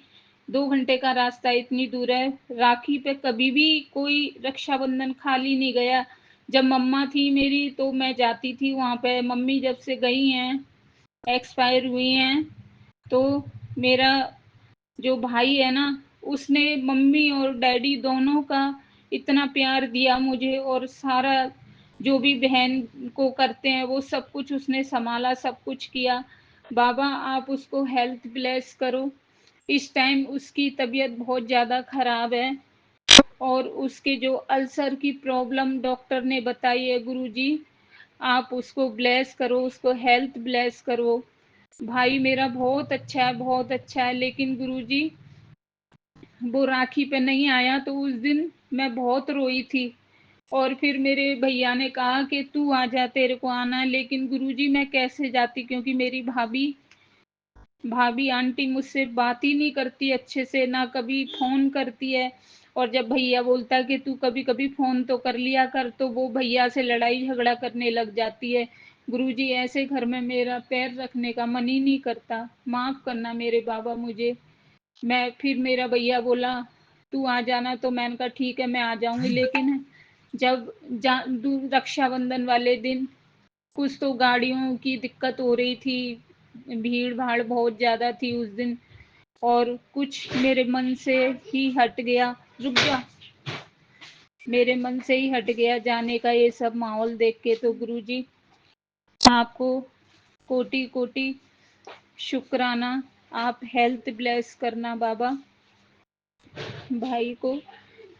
2 घंटे का रास्ता इतनी दूर है, राखी पे कभी भी कोई रक्षाबंधन खाली नहीं गया। जब मम्मा थी मेरी तो मैं जाती थी वहाँ पे, मम्मी जब से गई हैं एक्सपायर हुई हैं, तो मेरा जो भाई है ना उसने मम्मी और डैडी दोनों का इतना प्यार दिया मुझे, और सारा जो भी बहन को करते हैं वो सब कुछ उसने संभाला, सब कुछ किया। बाबा आप उसको हेल्थ ब्लेस करो। इस टाइम उसकी तबीयत बहुत ज़्यादा ख़राब है और उसके जो अल्सर की प्रॉब्लम डॉक्टर ने बताई है गुरुजी, आप उसको ब्लेस करो, उसको हेल्थ ब्लेस करो। भाई मेरा बहुत अच्छा है, बहुत अच्छा है, लेकिन गुरुजी वो राखी पे नहीं आया तो उस दिन मैं बहुत रोई थी। और फिर मेरे भैया ने कहा कि तू आ जा, तेरे को आना है, लेकिन गुरुजी मैं कैसे जाती, क्योंकि मेरी भाभी भाभी आंटी मुझसे बात ही नहीं करती अच्छे से, ना कभी फ़ोन करती है। और जब भैया बोलता है कि तू कभी-कभी फ़ोन तो कर लिया कर, तो वो भैया से लड़ाई झगड़ा करने लग जाती है। गुरुजी ऐसे घर में मेरा पैर रखने का मन ही नहीं करता। माफ़ करना मेरे बाबा मुझे। फिर मेरा भैया बोला तू आ जाना, तो मैंने कहा ठीक है मैं आ जाऊँगी। लेकिन जब रक्षाबंधन वाले दिन कुछ तो गाड़ियों की दिक्कत हो रही थी, भीड़ भाड़ बहुत ज़्यादा थी उस दिन, और कुछ मेरे मन से ही हट गया। रुक जा। मेरे मन से ही हट गया जाने का ये सब माहौल देख के। तो गुरुजी आपको कोटि कोटि शुक्राना। आप हेल्थ ब्लेस करना बाबा। भाई को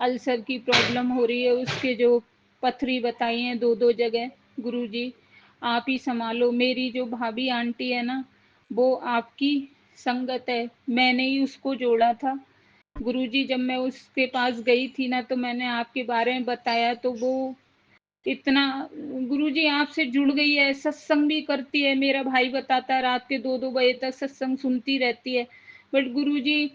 अल्सर की प्रॉब्लम हो रही है, उसके जो पथरी बताई हैं 2-2 जगह, गुरुजी आप ही संभालो। मेरी जो भाभी आंटी है ना, वो आपकी संगत है, मैंने ही उसको जोड़ा था। गुरुजी जब मैं उसके पास गई थी ना, तो मैंने आपके बारे में बताया, तो वो इतना गुरुजी आपसे जुड़ गई है, सत्संग भी करती है। मेरा भाई बताता है रात के 2-2 बजे तक सत्संग सुनती रहती है। बट गुरुजी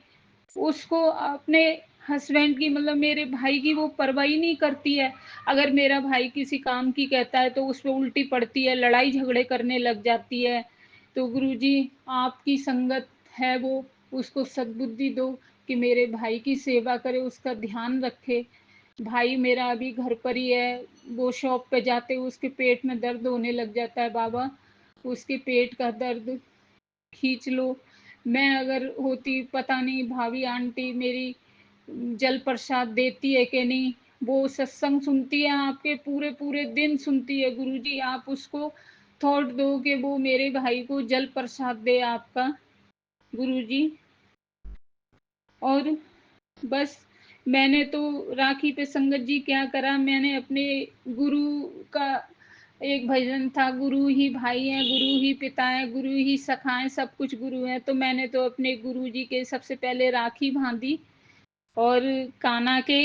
उसको अपने हस्बैंड की, मतलब मेरे भाई की, वो परवाह ही नहीं करती है। अगर मेरा भाई किसी काम की कहता है तो उस पे उल्टी पड़ती है, लड़ाई झगड़े करने लग जाती है। तो गुरुजी आपकी संगत है वो, उसको सद्बुद्धि दो कि मेरे भाई की सेवा करे, उसका ध्यान रखे। भाई मेरा अभी घर पर ही है, वो शॉप पे जाते हुए उसके पेट में दर्द होने लग जाता है बाबा। उसके पेट का दर्द खींच लो। मैं अगर होती, पता नहीं भाभी आंटी मेरी जल प्रसाद देती है कि नहीं। वो सत्संग सुनती है आपके, पूरे पूरे दिन सुनती है। गुरुजी आप उसको थॉट दो कि वो मेरे भाई को जल प्रसाद दे आपका, गुरुजी। और बस मैंने तो राखी पे संगत जी क्या करा, मैंने अपने गुरु का एक भजन था, गुरु ही भाई हैं, गुरु ही पिता हैं, गुरु ही सखा हैं, सब कुछ गुरु हैं। तो मैंने तो अपने गुरु जी के सबसे पहले राखी बांधी, और कान्हा के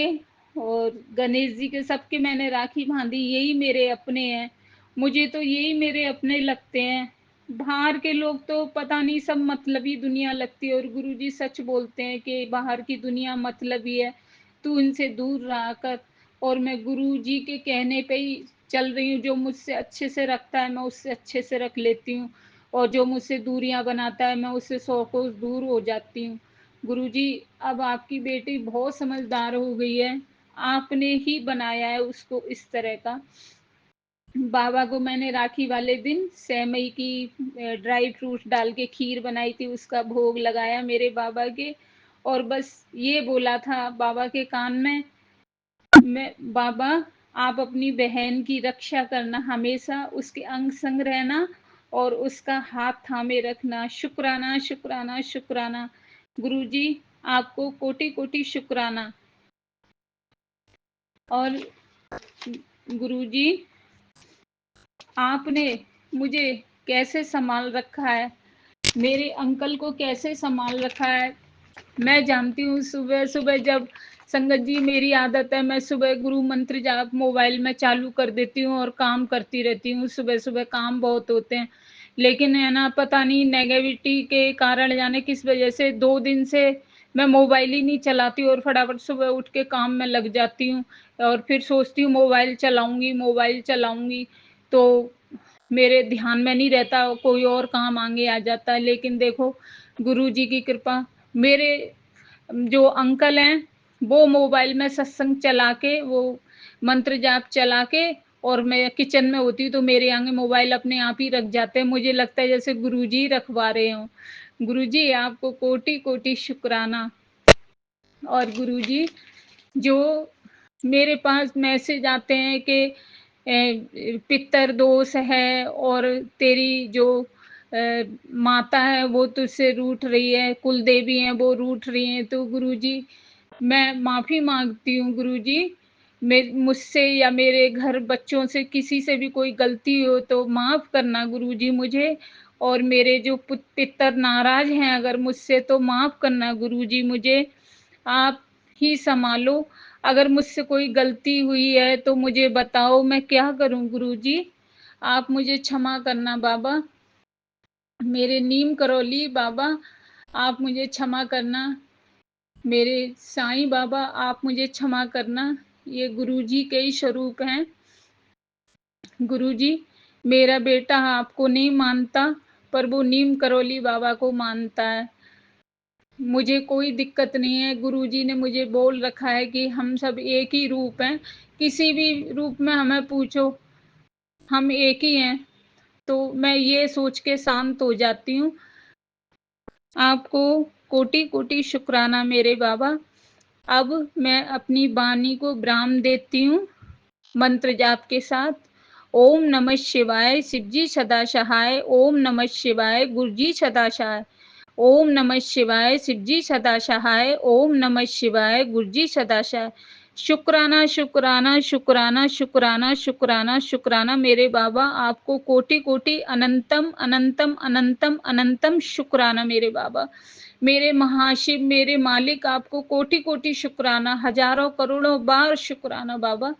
और गणेश जी के, सबके मैंने राखी बांधी। यही मेरे अपने हैं, मुझे तो यही मेरे अपने लगते हैं। बाहर के लोग तो पता नहीं सब मतलबी दुनिया लगती है, और गुरुजी सच बोलते हैं कि बाहर की दुनिया मतलबी है, तू इनसे दूर रहा कर। और मैं गुरुजी के कहने पे ही चल रही हूँ। जो मुझसे अच्छे से रखता है मैं उससे अच्छे से रख लेती हूँ, और जो मुझसे दूरियां बनाता है मैं उससे 100 कोस दूर हो जाती हूँ। गुरुजी अब आपकी बेटी बहुत समझदार हो गई है, आपने ही बनाया है उसको इस तरह का। बाबा को मैंने राखी वाले दिन सेवई की ड्राई फ्रूट्स डाल के खीर बनाई थी, उसका भोग लगाया मेरे बाबा के। और बस ये बोला था बाबा के कान में, मैं बाबा आप अपनी बहन की रक्षा करना, हमेशा उसके अंग संग रहना और उसका हाथ थामे रखना। शुक्राना शुक्राना शुक्राना। गुरुजी आपको कोटि कोटि शुक्राना। और गुरुजी आपने मुझे कैसे संभाल रखा है, मेरे अंकल को कैसे संभाल रखा है, मैं जानती हूँ। सुबह सुबह जब संगत जी, मेरी आदत है, मैं सुबह गुरु मंत्र जाप मोबाइल में चालू कर देती हूँ और काम करती रहती हूँ। सुबह सुबह काम बहुत होते हैं, लेकिन है ना, पता नहीं नेगेटिविटी के कारण जाने किस वजह से 2 दिन से मैं मोबाइल ही नहीं चलाती, और फटाफट सुबह उठ के काम में लग जाती हूँ। और फिर सोचती हूँ मोबाइल चलाऊंगी, मोबाइल चलाऊंगी, तो मेरे ध्यान में नहीं रहता, कोई और काम आगे आ जाता है। लेकिन देखो गुरुजी की कृपा, मेरे जो अंकल हैं वो मोबाइल में सत्संग चला के, वो मंत्र जाप चला के, और मैं किचन में होती हूँ तो मेरे आगे मोबाइल अपने आप ही रख जाते हैं। मुझे लगता है जैसे गुरुजी रखवा रहे हों। गुरुजी आपको कोटि कोटि शुक्राना। और गुरुजी जो मेरे पास मैसेज आते हैं कि पितर दोष है, और तेरी जो माता है वो तुझसे रूठ रही है, कुल देवी हैं वो रूठ रही हैं। तो गुरुजी मैं माफ़ी मांगती हूँ गुरुजी, मुझसे या मेरे घर बच्चों से किसी से भी कोई गलती हो तो माफ़ करना गुरुजी मुझे। और मेरे जो पितर नाराज हैं अगर मुझसे, तो माफ़ करना गुरुजी मुझे। आप ही संभालो। अगर मुझसे कोई गलती हुई है तो मुझे बताओ, मैं क्या करूं गुरुजी, आप मुझे क्षमा करना बाबा। मेरे नीम करौली बाबा आप मुझे क्षमा करना, मेरे साईं बाबा आप मुझे क्षमा करना। ये गुरुजी के ही स्वरूप हैं। गुरुजी, मेरा बेटा आपको नहीं मानता, पर वो नीम करौली बाबा को मानता है। मुझे कोई दिक्कत नहीं है, गुरुजी ने मुझे बोल रखा है कि हम सब एक ही रूप हैं, किसी भी रूप में हमें पूछो, हम एक ही हैं। तो मैं ये सोच के शांत हो जाती हूँ। आपको कोटि-कोटि शुक्राना मेरे बाबा। अब मैं अपनी वाणी को विराम देती हूँ मंत्र जाप के साथ। ओम नमः शिवाय, शिवजी सदा सहाय। ओम नमः शिवाय, गुरुजी सदा सहाय। ओम नमः शिवाय, शिवजी सदा सहाय। ओम नमः शिवाय, गुरुजी सदा सहाय। शुक्राना शुक्राना शुक्राना शुक्राना शुक्राना शुक्राना मेरे बाबा, आपको कोटि कोटि अनंतम अनंतम अनंतम अनंतम शुक्राना मेरे बाबा। मेरे महाशिव, मेरे मालिक, आपको कोटि कोटि शुक्राना, हजारों करोड़ों बार शुक्राना बाबा।